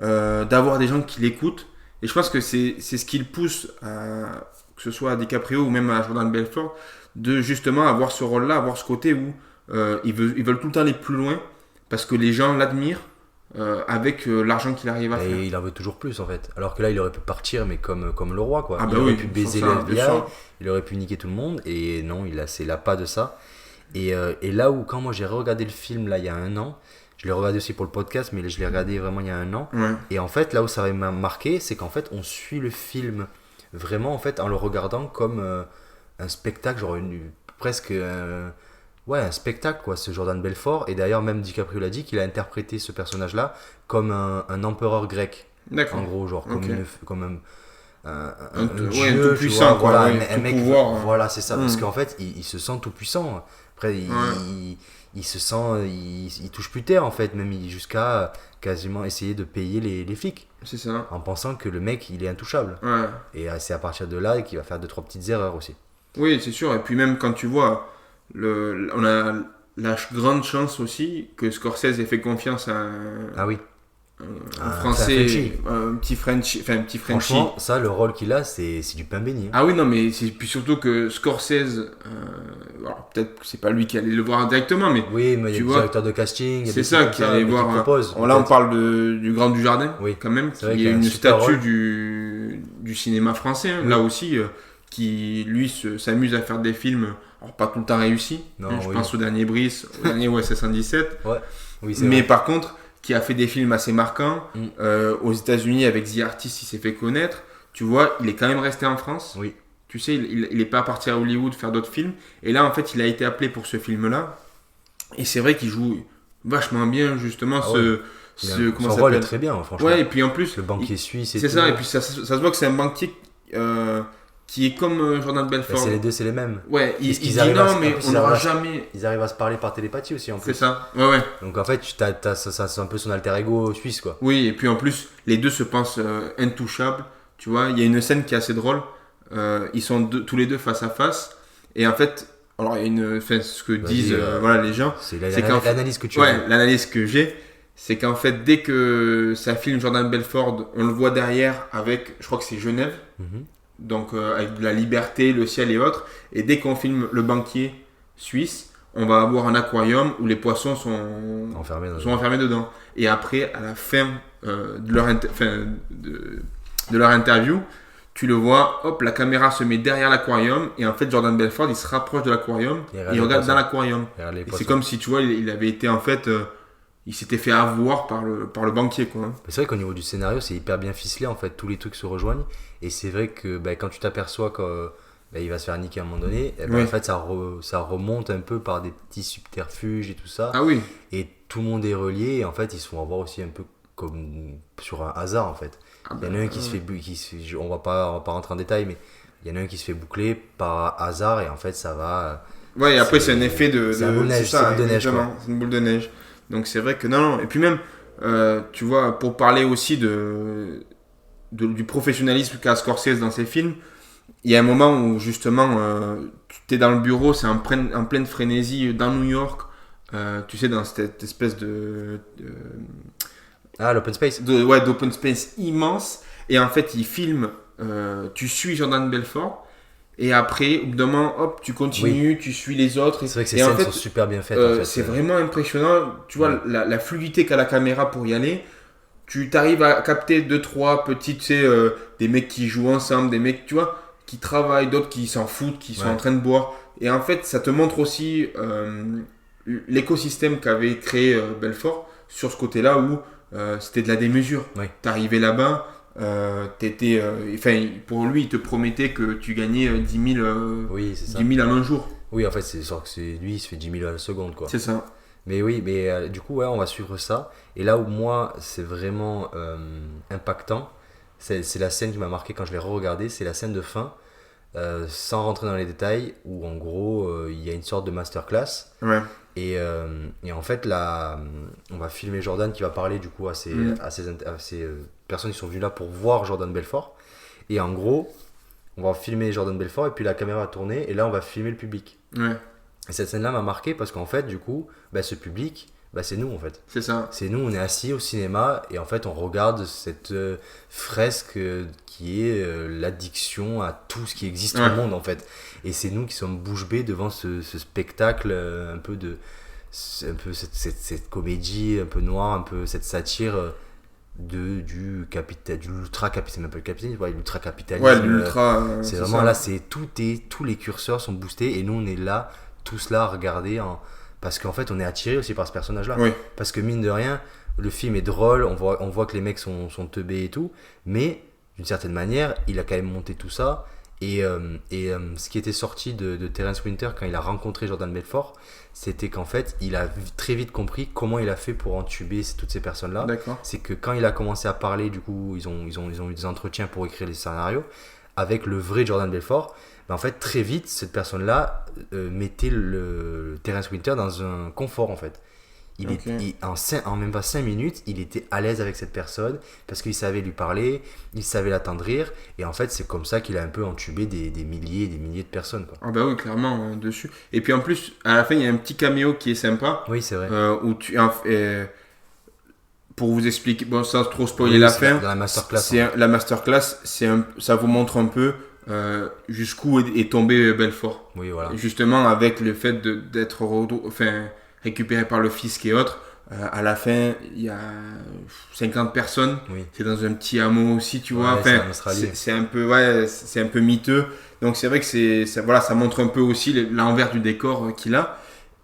d'avoir des gens qui l'écoutent. Et je pense que c'est ce qui le pousse, que ce soit à DiCaprio ou même à Jordan Belfort, de justement avoir ce rôle-là, avoir ce côté où ils veulent tout le temps aller plus loin parce que les gens l'admirent. Avec l'argent qu'il arrive à faire. Et il en veut toujours plus en fait. Alors que là, il aurait pu partir, mais comme le roi quoi. Ah Il aurait pu baiser l'FBI, il aurait pu niquer tout le monde, et non, il a pas de ça. Et là où, quand moi j'ai regardé le film là il y a un an, je l'ai regardé aussi pour le podcast, mais je l'ai regardé vraiment il y a un an. Ouais. Et en fait, là où ça m'a marqué, c'est qu'en fait, on suit le film vraiment en fait en le regardant comme un spectacle, genre presque. Un spectacle quoi, ce Jordan Belfort. Et d'ailleurs même DiCaprio l'a dit qu'il a interprété ce personnage là comme un empereur grec. D'accord. En gros, genre comme un dieu tout puissant quoi, voilà, un mec pouvoir. voilà, c'est ça, parce qu'en fait il se sent tout puissant. Après il se sent il touche plus terre en fait, même jusqu'à quasiment essayer de payer les flics. C'est ça. En pensant que le mec il est intouchable. Ouais. Et c'est à partir de là qu'il va faire 2-3 petites erreurs aussi. Oui, c'est sûr. Et puis même quand tu vois, on a la grande chance aussi que Scorsese ait fait confiance à un Français, un petit Frenchie. Franchement, ça, le rôle qu'il a, c'est du pain béni. Hein. Ah oui, non, mais c'est puis surtout que Scorsese, alors peut-être que c'est pas lui qui allait le voir directement, mais oui, mais il y a le directeur de casting, c'est ça qui allait voir. Là, on parle du Grand Dujardin, quand même, qui est une statue du cinéma français, hein, là aussi, qui lui s'amuse à faire des films. Alors, pas tout le temps réussi. Je pense au dernier Brice, au dernier OSS 117. Oui, mais par contre, qui a fait des films assez marquants. Aux États-Unis, avec The Artist, il s'est fait connaître. Tu vois, il est quand même resté en France. Oui. Tu sais, il n'est pas parti à Hollywood faire d'autres films. Et là, en fait, il a été appelé pour ce film-là. Et c'est vrai qu'il joue vachement bien, justement, comment ça rôle est très bien, franchement. Ouais, et puis en plus, le banquier suisse. C'est ça, et puis ça se voit que c'est un banquier. Qui est comme Jordan Belfort. C'est les deux, c'est les mêmes. Ouais, il dit non, mais on n'aura jamais. Ils arrivent à se parler par télépathie aussi en plus. C'est ça, ouais. Donc en fait, ça, c'est un peu son alter ego suisse quoi. Oui, et puis en plus, les deux se pensent intouchables. Tu vois, il y a une scène qui est assez drôle. Ils sont tous les deux face à face. Et en fait, alors il y a ce que disent les gens. C'est l'analyse que tu as. Ouais, l'analyse que j'ai. C'est qu'en fait, dès que ça filme Jordan Belfort, on le voit derrière avec, je crois que c'est Genève. Donc avec de la liberté, le ciel et autres. Et dès qu'on filme le banquier suisse, on va avoir un aquarium où les poissons sont enfermés dedans. Et après, à la fin de leur interview, tu le vois, hop, la caméra se met derrière l'aquarium et en fait Jordan Belfort il se rapproche de l'aquarium et il regarde dans l'aquarium. Et c'est comme si tu vois, il avait été en fait... il s'était fait avoir par le banquier quoi. C'est vrai qu'au niveau du scénario c'est hyper bien ficelé en fait, tous les trucs se rejoignent et c'est vrai que quand tu t'aperçois qu'il va se faire niquer à un moment donné, en fait ça remonte un peu par des petits subterfuges et tout ça. Ah oui. Et tout le monde est relié et en fait ils se font avoir aussi un peu comme sur un hasard en fait. Il y en a un qui se fait on va pas rentrer en détail, mais il y en a un qui se fait boucler par hasard et en fait ça va. Ouais, et après c'est un effet c'est une boule de neige, c'est une boule de neige. Donc c'est vrai que non. Et puis même, tu vois, pour parler aussi du professionnalisme qu'a Scorsese dans ses films, il y a un moment où justement, tu es dans le bureau, c'est en pleine frénésie dans New York, tu sais, dans cette espèce l'open space. D'open space immense. Et en fait, il filme, tu suis Jordan Belfort. Et après, au bout d'un moment, hop, tu continues, tu suis les autres. C'est vrai que ces scènes sont super bien faites. C'est vraiment impressionnant. Tu vois, la fluidité qu'a la caméra pour y aller. tu t'arrives à capter deux, trois petites, tu sais, des mecs qui jouent ensemble, des mecs, tu vois, qui travaillent, d'autres qui s'en foutent, qui sont en train de boire. Et en fait, ça te montre aussi l'écosystème qu'avait créé Belfort sur ce côté-là où c'était de la démesure. Ouais. T'arrivais là-bas, pour lui, il te promettait que tu gagnais 10 000, Oui, c'est ça. 10 000 en un jour. Oui, en fait, c'est sûr que lui, il se fait 10 000 à la seconde, quoi. C'est ça. Mais oui, mais du coup, ouais, on va suivre ça. Et là où moi, c'est vraiment impactant, c'est la scène qui m'a marqué quand je l'ai re-regardé, c'est la scène de fin, sans rentrer dans les détails, où en gros, il y a une sorte de masterclass. Ouais. Et en fait, là, on va filmer Jordan qui va parler du coup à ces personnes qui sont venues là pour voir Jordan Belfort. Et en gros, on va filmer Jordan Belfort et puis la caméra va tourner et là, on va filmer le public. Ouais. Et cette scène-là m'a marqué parce qu'en fait, du coup, ce public, c'est nous en fait. C'est ça. C'est nous, on est assis au cinéma et en fait, on regarde cette fresque qui est l'addiction à tout ce qui existe au monde en fait. Et c'est nous qui sommes bouche bée devant ce spectacle un peu cette comédie un peu noire, un peu cette satire de l'ultra capitalisme, c'est même pas le capitalisme, l'ultra capitalisme. Ouais, l'ultra. C'est vraiment ça. Là, tous les curseurs sont boostés et nous on est là, tous là à regarder parce qu'en fait on est attiré aussi par ce personnage là. Oui. Parce que mine de rien, le film est drôle, on voit que les mecs sont teubés et tout, mais d'une certaine manière, il a quand même monté tout ça. Et ce qui était sorti de Terence Winter quand il a rencontré Jordan Belfort, c'était qu'en fait il a très vite compris comment il a fait pour entuber toutes ces personnes là. D'accord. C'est que quand il a commencé à parler, du coup ils ont eu des entretiens pour écrire les scénarios avec le vrai Jordan Belfort. En fait très vite cette personne là mettait le Terence Winter dans un confort en fait. En même pas 5 minutes, il était à l'aise avec cette personne parce qu'il savait lui parler, il savait l'attendrir et en fait c'est comme ça qu'il a un peu entubé des milliers et des milliers de personnes quoi. Ah bah oui, clairement, dessus. Et puis en plus, à la fin, il y a un petit caméo qui est sympa. Oui, c'est vrai. Où pour vous expliquer, bon, sans trop spoiler la fin, dans la masterclass. La masterclass, ça vous montre un peu jusqu'où est tombé Belfort. Oui, voilà. Justement, avec le fait d'être récupéré par le fisc et autres, à la fin, il y a 50 personnes. Oui. C'est dans un petit hameau aussi, tu vois. C'est un peu miteux. Donc c'est vrai que ça montre un peu aussi l'envers du décor qu'il a.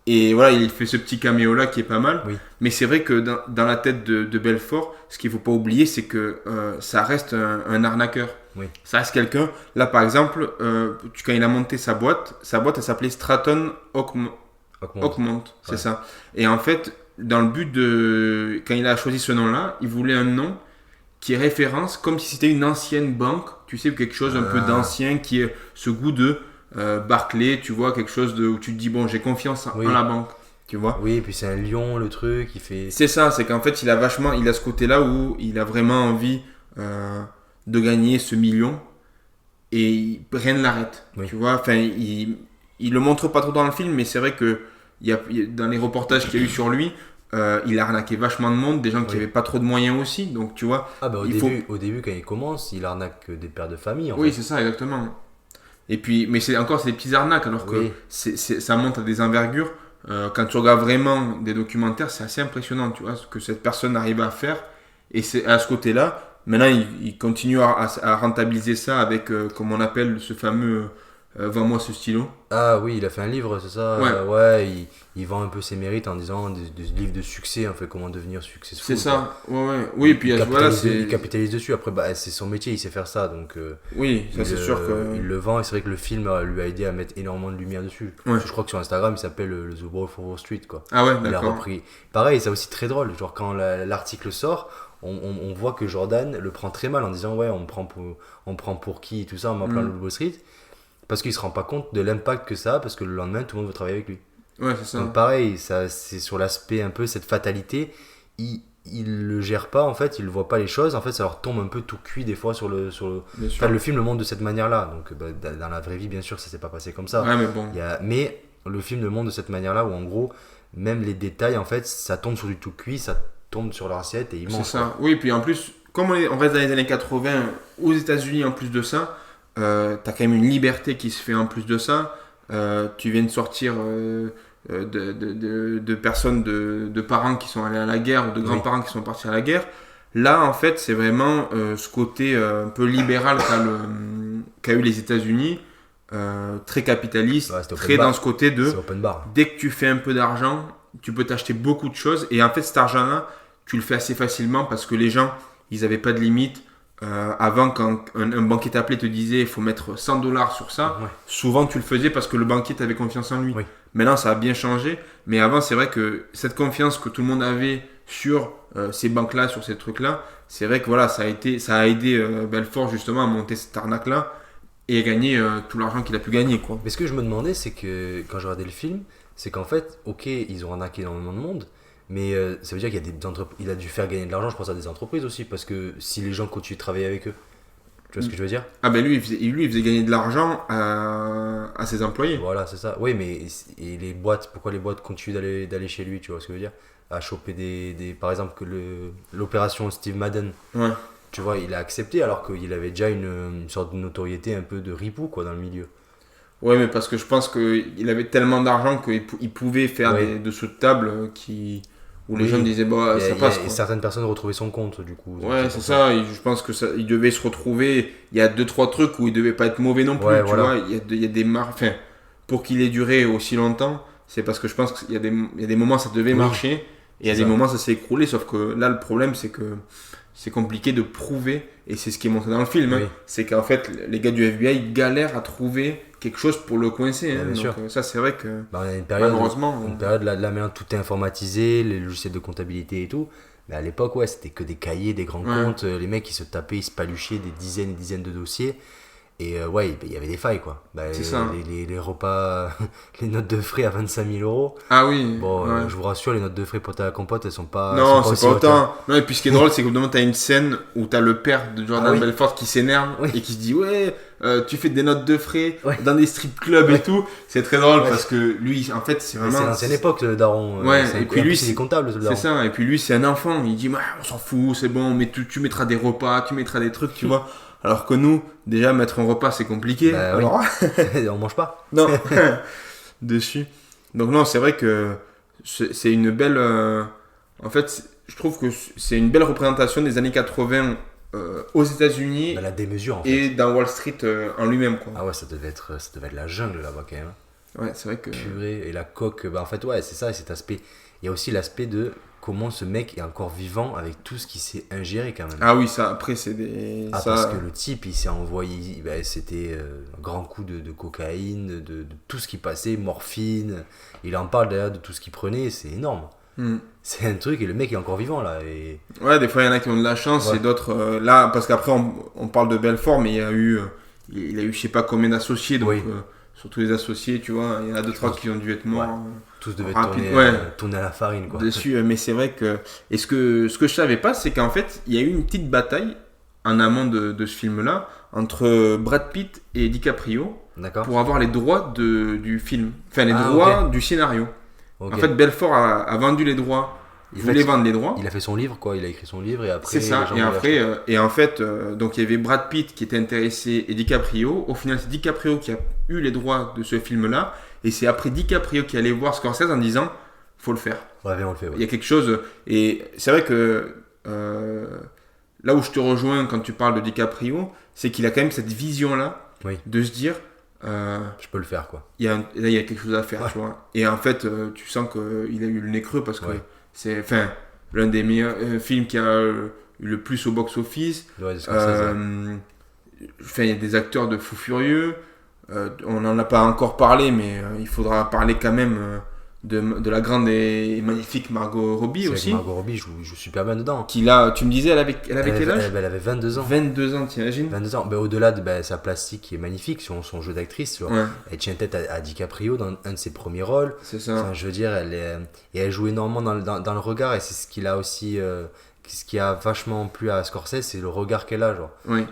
Et voilà, il fait ce petit caméo là qui est pas mal. Oui. Mais c'est vrai que dans la tête de Belfort, ce qu'il faut pas oublier, c'est que ça reste un arnaqueur. Oui. Ça reste quelqu'un. Là, par exemple, quand il a monté sa boîte elle s'appelait Stratton Oakmont, c'est ça. Et en fait, dans le but quand il a choisi ce nom-là, il voulait un nom qui référence comme si c'était une ancienne banque, tu sais, quelque chose un peu d'ancien qui est ce goût de Barclay, tu vois, quelque chose où tu te dis bon, j'ai confiance en la banque, tu vois. Oui, et puis c'est un lion le truc, il fait. C'est ça, c'est qu'en fait il a ce côté-là où il a vraiment envie de gagner ce million et rien ne l'arrête, tu vois. Enfin, il le montre pas trop dans le film, mais c'est vrai que dans les reportages qu'il y a eu sur lui, il a arnaqué vachement de monde, des gens qui n'avaient pas trop de moyens aussi, donc tu vois. Ah bah au début quand il commence, il arnaque des pères de famille en fait. Oui, c'est ça, exactement. Et puis, mais c'est des petits arnaques, alors que ça monte à des envergures. Quand tu regardes vraiment des documentaires, c'est assez impressionnant, tu vois, ce que cette personne arrive à faire. Et c'est à ce côté-là, maintenant il continue à rentabiliser ça avec, comme on appelle ce fameux vends-moi ce stylo. Ah oui, il a fait un livre, c'est ça. Ouais. Il vend un peu ses mérites en disant des livres de succès, en fait, comment devenir successful. C'est ça, ouais. Oui, et puis il capitalise dessus. Après, c'est son métier, il sait faire ça, donc. Oui, ça c'est sûr que. Il le vend et c'est vrai que le film lui a aidé à mettre énormément de lumière dessus. Ouais. Je crois que sur Instagram, il s'appelle The Wolf of Wall Street, quoi. Ah ouais, il d'accord. a repris. Pareil, c'est aussi très drôle. Genre quand l'article sort. On voit que Jordan le prend très mal en disant ouais, on me prend pour qui et tout ça, on m'appelle le Wall Street. Parce qu'il se rend pas compte de l'impact que ça a, parce que le lendemain, tout le monde veut travailler avec lui. Ouais, c'est ça. Donc pareil, c'est sur l'aspect un peu, cette fatalité, il le gère pas, en fait, il voit pas les choses, en fait, ça leur tombe un peu tout cuit des fois sur le... Enfin, le film le montre de cette manière-là, donc dans la vraie vie, bien sûr, ça s'est pas passé comme ça. Ouais, mais bon. Mais le film le montre de cette manière-là, où en gros, même les détails, en fait, ça tombe sur du tout cuit, ça tombe sur l'assiette et il mange. C'est ça, oui, puis en plus, comme on reste dans les années 80, aux États-Unis en plus de ça, t'as quand même une liberté qui se fait en plus de ça. Tu viens de sortir de personnes, de parents qui sont allés à la guerre ou de grands-parents qui sont partis à la guerre. Là, en fait, c'est vraiment ce côté un peu libéral qu'a eu les États-Unis, très capitaliste, Ouais, c'était open très bar. dans ce côté de C'est open bar. dès que tu fais un peu d'argent, tu peux t'acheter beaucoup de choses. Et en fait, cet argent-là, tu le fais assez facilement parce que les gens, ils n'avaient pas de limite. Avant, quand un banquier t'appelait et te disait il faut mettre $100 sur ça, Ouais. souvent tu le faisais parce que le banquier t'avait confiance en lui. Oui. Maintenant, ça a bien changé. Mais avant, c'est vrai que cette confiance que tout le monde avait sur ces banques-là, sur ces trucs-là, c'est vrai que voilà, ça a aidé Belfort justement à monter cette arnaque-là et à gagner tout l'argent qu'il a pu gagner, quoi. Mais ce que je me demandais, c'est que quand je regardais le film, c'est qu'en fait, ok, ils ont arnaqué énormément de monde, mais ça veut dire qu'il y a des entreprises, il a dû faire gagner de l'argent, je pense, à des entreprises aussi, parce que si les gens continuent de travailler avec eux, tu vois ce que je veux dire? Ah ben lui, il faisait gagner de l'argent à ses employés. Voilà, c'est ça. Oui, mais et les boîtes, pourquoi les boîtes continuent d'aller chez lui, tu vois ce que je veux dire? À choper par exemple, que l'opération Steve Madden, Ouais. tu vois, il a accepté alors qu'il avait déjà une sorte de notoriété un peu de ripou, quoi, dans le milieu. Ouais, mais parce que je pense qu'il avait tellement d'argent qu'il pouvait faire Ouais. de sous de table où les Oui. gens disaient bah ça passe, Et quoi. certaines personnes retrouvaient son compte, du coup. Donc Ouais, c'est pour ça. Je pense que il devait se retrouver. Il y a 2-3 trucs où il devait pas être mauvais non plus. Ouais, Tu voilà. vois, il y a des enfin, pour qu'il ait duré aussi longtemps, c'est parce que je pense qu'il y a il y a des moments ça devait Oui, marcher et il y a c'est des ça. moments ça s'est écroulé. Sauf que là, le problème, c'est que c'est compliqué de prouver et c'est ce qui est montré dans le film. Hein. Oui. C'est qu'en fait, les gars du FBI ils galèrent à trouver quelque chose pour le coincer. Hein. Bien sûr. Donc ça, c'est vrai que Bah, on a une période, malheureusement. une période là maintenant tout est informatisé, les logiciels de comptabilité et tout. Mais à l'époque, ouais, c'était que des cahiers, des grands Ouais. comptes. Les mecs, ils se tapaient, ils se paluchaient des dizaines et dizaines de dossiers. Et ouais, il y avait des failles, quoi. Bah, C'est ça. Les repas, les notes de frais à 25 000 euros. Ah oui. Bon, ouais. je vous rassure, les notes de frais pour ta compote, elles sont pas. Non, elles sont c'est aussi pas hautes, hein. autant. Non, et puis ce qui est drôle, c'est que tu as une scène où tu as le père de Jordan Ah oui. Belfort qui s'énerve Oui. et qui se dit ouais, tu fais des notes de frais Ouais. dans des strip clubs et Ouais. tout. C'est très drôle Ouais. parce que lui, en fait, c'est Mais vraiment. c'est l'ancienne époque, le daron. Ouais, c'est et puis en lui, plus, il est comptable, ce daron. C'est ça. Et puis lui, c'est un enfant. Il dit ouais, on s'en fout, c'est bon, mais tu mettras des repas, tu mettras des trucs, tu vois. Alors que nous, déjà, mettre un repas, c'est compliqué. Bah oui. Alors, On mange pas. non, dessus. Donc non, c'est vrai que c'est une belle... en fait, je trouve que c'est une belle représentation des années 80 aux États-Unis Bah, la démesure, en fait. et dans Wall Street en lui-même, quoi. Ah ouais, ça devait être la jungle là-bas quand même. Ouais, c'est vrai que... Purée, et la coque, bah en fait, ouais, c'est ça, cet aspect. Il y a aussi l'aspect de comment ce mec est encore vivant avec tout ce qu'il s'est ingéré quand même. Ah oui, ça, après, c'est des... Ah, ça... parce que le type, il s'est envoyé, bah, c'était un grand coup de cocaïne, de tout ce qui passait, morphine. Il en parle d'ailleurs de tout ce qu'il prenait, c'est énorme. Hmm. C'est un truc, et le mec est encore vivant là. Et... Ouais, des fois, il y en a qui ont de la chance Ouais. et d'autres... là, parce qu'après, on parle de Belfort, mais il a eu je sais pas combien d'associés, donc... Oui. Surtout les associés, tu vois, il y en a 2-3 qui ont dû être morts. Tous devaient Rapide, tourner, ouais. tourner à la farine, quoi. Dessus, mais c'est vrai que. Et ce que je savais pas, c'est qu'en fait, il y a eu une petite bataille en amont de ce film-là entre Brad Pitt et DiCaprio D'accord. pour avoir les droits du film, enfin les Ah, droits du scénario. Ok. En fait, Belfort a vendu les droits, Il voulait fait- vendre les droits. Il a fait son livre, quoi. Il a écrit son livre et après. C'est ça, les gens et l'ont après, acheté. et en fait, donc il y avait Brad Pitt qui était intéressé et DiCaprio. Au final, c'est DiCaprio qui a eu les droits de ce film-là, et c'est après DiCaprio qui allait voir Scorsese en disant faut le faire. Ouais, viens, on le fait, ouais. Il y a quelque chose, et c'est vrai que là où je te rejoins quand tu parles de DiCaprio, c'est qu'il a quand même cette vision-là Oui. de se dire Je peux le faire, quoi. là, il y a quelque chose à faire, Ouais. tu vois. Et en fait, tu sens qu'il a eu le nez creux parce que Ouais. c'est l'un des meilleurs films qui a eu le plus au box-office. Ouais, de Scorsese, ouais. Il y a des acteurs de fous furieux. On n'en a pas encore parlé, mais il faudra parler quand même de la grande et magnifique Margot Robbie C'est vrai que aussi. Margot Robbie joue super bien dedans. Tu me disais, elle avait quel âge Elle avait 22 ans. 22 ans, t'imagines 22 ans. Ben, au-delà de sa plastique qui est magnifique, son jeu d'actrice, tu vois. Ouais, Elle tient tête à DiCaprio dans un de ses premiers rôles. c'est ça. Enfin, je veux dire, et elle joue énormément dans le regard, et c'est ce qu'il a aussi. Ce qui a vachement plu à Scorsese, c'est le regard qu'elle a, genre. Oui,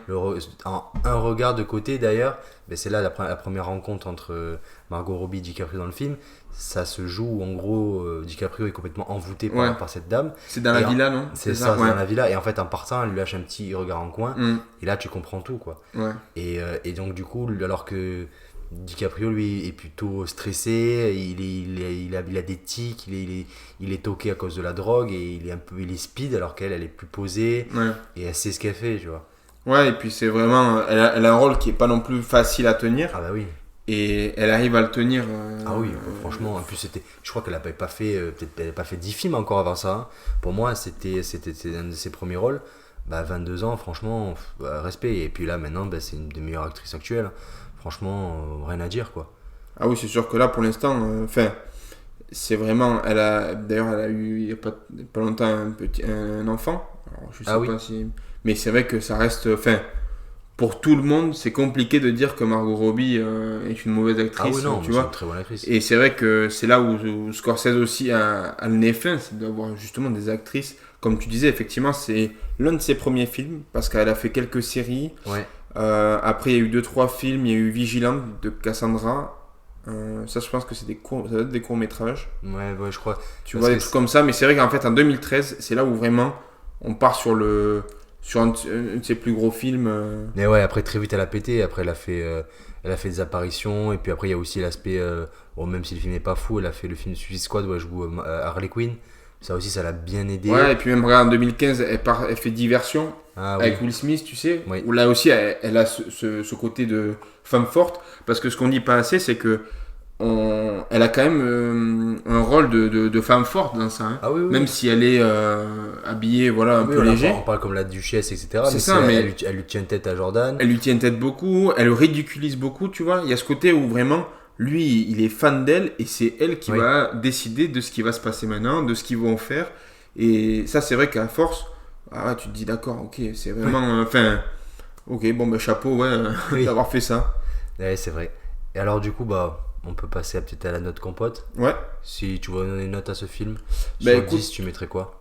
Un regard de côté d'ailleurs, mais c'est là la première rencontre entre Margot Robbie et DiCaprio dans le film. Ça se joue en gros, DiCaprio est complètement envoûté Ouais. par cette dame. c'est dans la Et en- villa, non C'est ça, c'est ouais. dans la villa. Et en fait, en partant, elle lui lâche un petit regard en coin. Mm, Et là, tu comprends tout, quoi. ouais. Et donc, du coup, alors que DiCaprio, lui, est plutôt stressé, il a des tics, il est toqué à cause de la drogue et il est speed alors qu'elle, elle est plus posée Ouais. et elle sait ce qu'elle fait, tu vois. Ouais, et puis c'est vraiment. Elle a un rôle qui est pas non plus facile à tenir. Ah bah oui. Et elle arrive à le tenir. Ah oui, franchement, en plus je crois qu'elle n'avait pas fait, peut-être elle avait pas fait 10 films encore avant ça, hein. Pour moi, c'était un de ses premiers rôles. Bah 22 ans, franchement, respect. Et puis là, maintenant, bah, c'est une des meilleures actrices actuelles. Franchement, rien à dire, quoi. Ah oui, c'est sûr que là, pour l'instant, enfin, c'est vraiment. D'ailleurs, elle a eu il y a pas longtemps un enfant. Alors, je sais Ah oui. pas si. Mais c'est vrai que ça reste. Enfin, pour tout le monde, c'est compliqué de dire que Margot Robbie est une mauvaise Ah actrice, oui, non, tu mais c'est vois. une très bonne actrice. Et c'est vrai que c'est là où Scorsese aussi a le nez fin, c'est d'avoir justement des actrices. Comme tu disais, effectivement, c'est l'un de ses premiers films, parce qu'elle a fait quelques séries. Ouais. Après, il y a eu 2-3 films. Il y a eu Vigilante de Cassandra. Ça, je pense que ça doit être des courts-métrages. Ouais, je crois. Tu Parce vois, des que trucs comme ça. Mais c'est vrai qu'en fait, en 2013, c'est là où vraiment on part sur un de ses plus gros films. Mais ouais, après très vite elle a pété, après elle a fait des apparitions, et puis après il y a aussi l'aspect, bon, même si le film n'est pas fou, elle a fait le film Suicide Squad où elle joue Harley Quinn, ça aussi ça l'a bien aidé. Ouais, et puis même, regarde, en 2015, elle fait Diversion. Ah oui, Avec Will Smith, tu sais, Oui. où là aussi elle a ce côté de femme forte, parce que ce qu'on dit pas assez, c'est que elle a quand même un rôle de femme forte dans ça, hein. ah oui, oui. Même si elle est habillée voilà, un Oui, peu on léger. parle comme la duchesse, etc. C'est Mais ça, mais- elle lui tient tête à Jordan. Elle lui tient tête beaucoup, elle le ridiculise beaucoup, tu vois. Il y a ce côté où vraiment, lui, il est fan d'elle et c'est elle qui Oui. va décider de ce qui va se passer maintenant, de ce qu'ils vont faire. Et ça, c'est vrai qu'à force, ah, tu te dis d'accord, ok, c'est vraiment. Enfin, ok, bon, bah, chapeau, ouais, Oui. d'avoir fait ça. Ouais, c'est vrai. Et alors du coup, bah, on peut passer peut-être à la note compote. Ouais. Si tu veux donner une note à ce film, Bah, sur écoute, 10, tu mettrais quoi?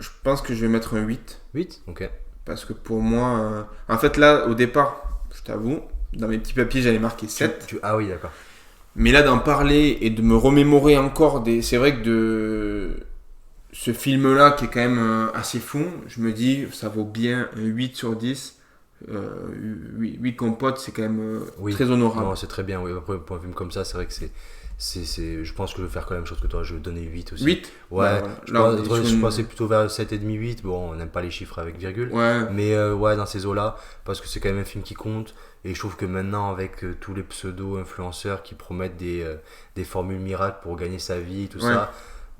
Je pense que je vais mettre un 8. 8? Ok. Parce que pour moi, en fait, là, au départ, je t'avoue, dans mes petits papiers, j'allais marquer 7. Ah oui, d'accord. Mais là, d'en parler et de me remémorer encore des. C'est vrai que de ce film-là, qui est quand même assez fou, je me dis, ça vaut bien un 8 sur 10. 8 compotes, c'est quand même Oui. très honorable. Non, c'est très bien. Oui. Après, pour un film comme ça, c'est vrai que je pense que je vais faire quand même chose que toi. Je vais donner 8 aussi. 8 Ouais. Bah, Je là, on est pense- sur je une- pensais plutôt vers 7,5, 8. Bon, on n'aime pas les chiffres avec virgule. Ouais, Mais ouais, dans ces eaux-là, parce que c'est quand même un film qui compte. Et je trouve que maintenant, avec tous les pseudo-influenceurs qui promettent des formules miracles pour gagner sa vie, tout Ouais. ça,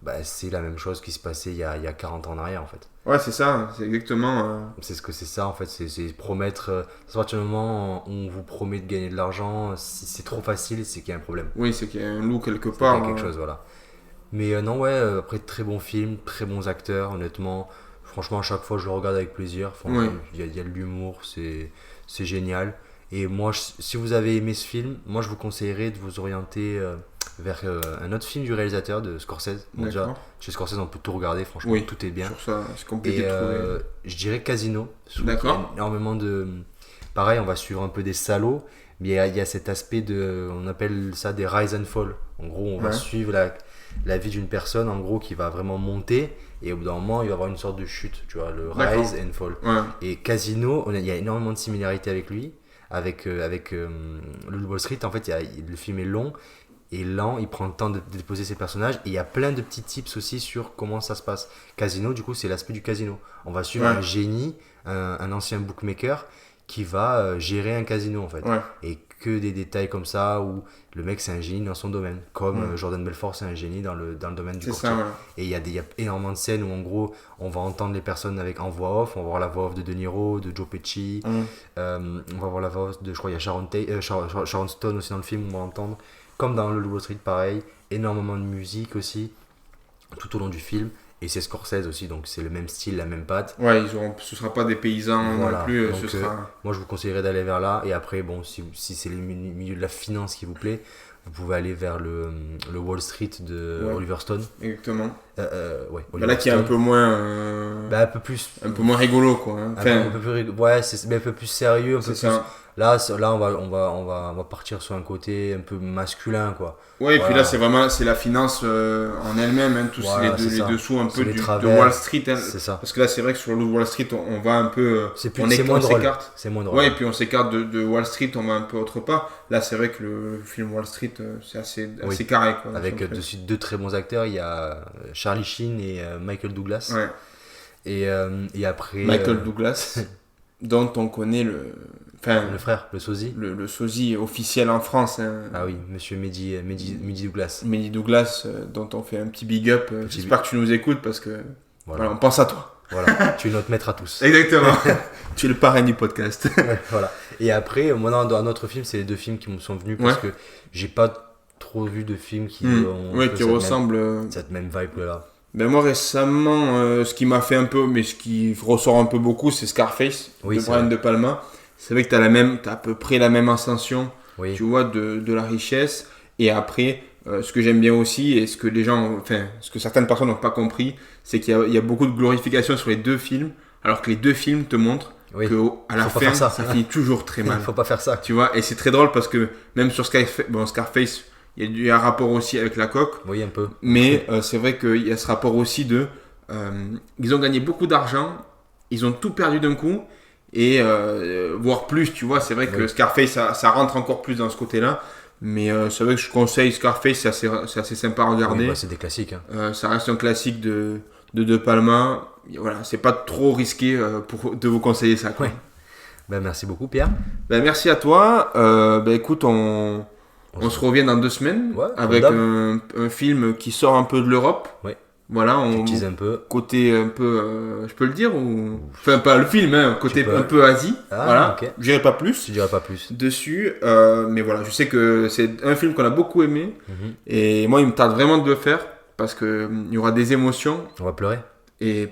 bah, c'est la même chose qui se passait il y a 40 ans en arrière, en fait. ouais, c'est ça, c'est exactement. C'est ce que c'est ça, en fait. C'est promettre. À partir du moment où on vous promet de gagner de l'argent, si c'est trop facile, c'est qu'il y a un problème. Oui, c'est qu'il y a un loup quelque C'est qu'il y part. a quelque chose, voilà. Mais non, ouais, après, très bon film, très bons acteurs, honnêtement. Franchement, à chaque fois, je le regarde avec plaisir. Franchement, Ouais. il y a de l'humour, c'est génial. Et moi, si vous avez aimé ce film, moi, je vous conseillerais de vous orienter vers un autre film du réalisateur, de Scorsese. Bon, déjà, D'accord. chez Scorsese, on peut tout regarder, franchement, Oui. tout est bien. Sur ça, c'est compliqué Et de trouver. je dirais Casino. Je trouve D'accord. qu'il y a énormément de. Pareil, on va suivre un peu des salauds, mais il y a cet aspect de. On appelle ça des rise and fall. En gros, on va Ouais. suivre la vie d'une personne, en gros, qui va vraiment monter, et au bout d'un moment, il va y avoir une sorte de chute, tu vois, le D'accord. rise and fall. Ouais. Et Casino, il y a énormément de similarités avec lui, avec le Wall Street. En fait, le film est long. Et lent, il prend le temps de déposer ses personnages. Et il y a plein de petits tips aussi sur comment ça se passe. Casino, du coup, c'est l'aspect du casino. On va suivre Ouais. un génie, un ancien bookmaker qui va gérer un casino en fait. Ouais. Et que des détails comme ça où le mec c'est un génie dans son domaine. Comme Ouais. Jordan Belfort c'est un génie dans le domaine du C'est courtier. ça, voilà. Et il y a énormément de scènes où en gros on va entendre les personnes en voix off. On va voir la voix off de De Niro, de Joe Pesci. On va voir la voix off de, je crois, il y a Sharon Stone aussi dans le film, on va entendre. Comme dans le Wall Street, pareil. Énormément de musique aussi, tout au long du film. Et c'est Scorsese aussi, donc c'est le même style, la même patte. Ouais, ce sera pas des paysans Voilà. non plus. Donc, Ce sera. Moi, je vous conseillerais d'aller vers là. Et après, bon, si c'est le milieu de la finance qui vous plaît, vous pouvez aller vers le Wall Street de Ouais. Oliver Stone. Exactement. Ouais, Bah, Oliver là, qui est un Stone. peu moins. Bah, un peu plus. Un peu moins rigolo, quoi, hein. Un peu Enfin, plus, ouais, mais un peu plus sérieux, un peu c'est plus. ça. Là, on va partir sur un côté un peu masculin, quoi. Ouais, et puis Voilà. là, c'est la finance en elle-même, hein, tous Voilà, c'est les ça. dessous un C'est peu les de travers, Wall Street. Hein. c'est ça. Parce que là, c'est vrai que sur le Wall Street, on va un peu. C'est moins on drôle. s'écarte. C'est moins drôle. Ouais, et puis on s'écarte de Wall Street, on va un peu autre part. Là, c'est vrai que le film Wall Street, c'est assez Oui. carré. Quoi, Avec si on fait. dessus deux très bons acteurs, il y a Charlie Sheen et Michael Douglas. Ouais. Et après. Michael Douglas, dont on connaît Le frère, le sosie. le sosie officiel en France. Hein. Ah oui, monsieur Mehdi Douglas. Mehdi Douglas, dont on fait un petit big up. J'espère que tu nous écoutes parce que voilà, on pense à toi. Voilà, tu es notre maître à tous. Exactement. Tu es le parrain du podcast. Ouais, voilà. Et après, moi, dans un autre film, c'est les deux films qui me sont venus parce que j'ai pas trop vu de films qui ont ouais, qui ressemblent. Cette même vibe-là. Ben moi récemment, ce qui m'a fait un peu, mais ce qui ressort un peu beaucoup, c'est Scarface Oui, de c'est Brian vrai. De Palma. C'est vrai que t'as à peu près la même ascension, Oui. tu vois, de la richesse. Et après, ce que j'aime bien aussi, et ce que ce que certaines personnes n'ont pas compris, c'est qu'il y a beaucoup de glorification sur les deux films, alors que les deux films te montrent Oui. que à la Faut pas fin, faire ça. ça finit toujours très mal. Faut pas faire ça. Tu vois, et c'est très drôle parce que même sur Scarface, il y a un rapport aussi avec la coque. Oui, un peu. Mais c'est vrai qu'il y a ce rapport aussi ils ont gagné beaucoup d'argent, ils ont tout perdu d'un coup, et voire plus, tu vois. C'est vrai que Oui. Scarface, ça rentre encore plus dans ce côté-là. Mais c'est vrai que je conseille Scarface, c'est assez sympa à regarder. Oui, bah, c'est des classiques. Hein. Ça reste un classique de Palma. Et voilà, c'est pas trop risqué de vous conseiller ça. Quoi. Ouais. Ben, merci beaucoup, Pierre. Ben, merci à toi. Écoute, on se revient dans 2 semaines Ouais, avec comme un film qui sort un peu de l'Europe. Ouais. Voilà, Tu teases un peu. côté un peu, je peux le dire ou enfin pas le film, hein, côté peux. un peu Asie. Ah, voilà, ok. je dirais pas plus Je dirais pas plus. dessus, mais voilà, je sais que c'est un film qu'on a beaucoup aimé Mhm. et moi il me tarde vraiment de le faire parce que il y aura des émotions On va pleurer. et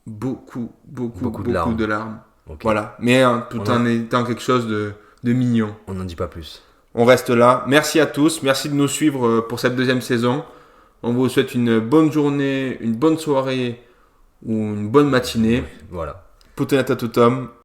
beaucoup de larmes. de larmes. Ok. Voilà, mais tout On en étant quelque chose de mignon. On n'en dit pas plus. On reste là. Merci à tous. Merci de nous suivre pour cette 2e saison. On vous souhaite une bonne journée, une bonne soirée ou une bonne matinée. Voilà. Putanata tutum.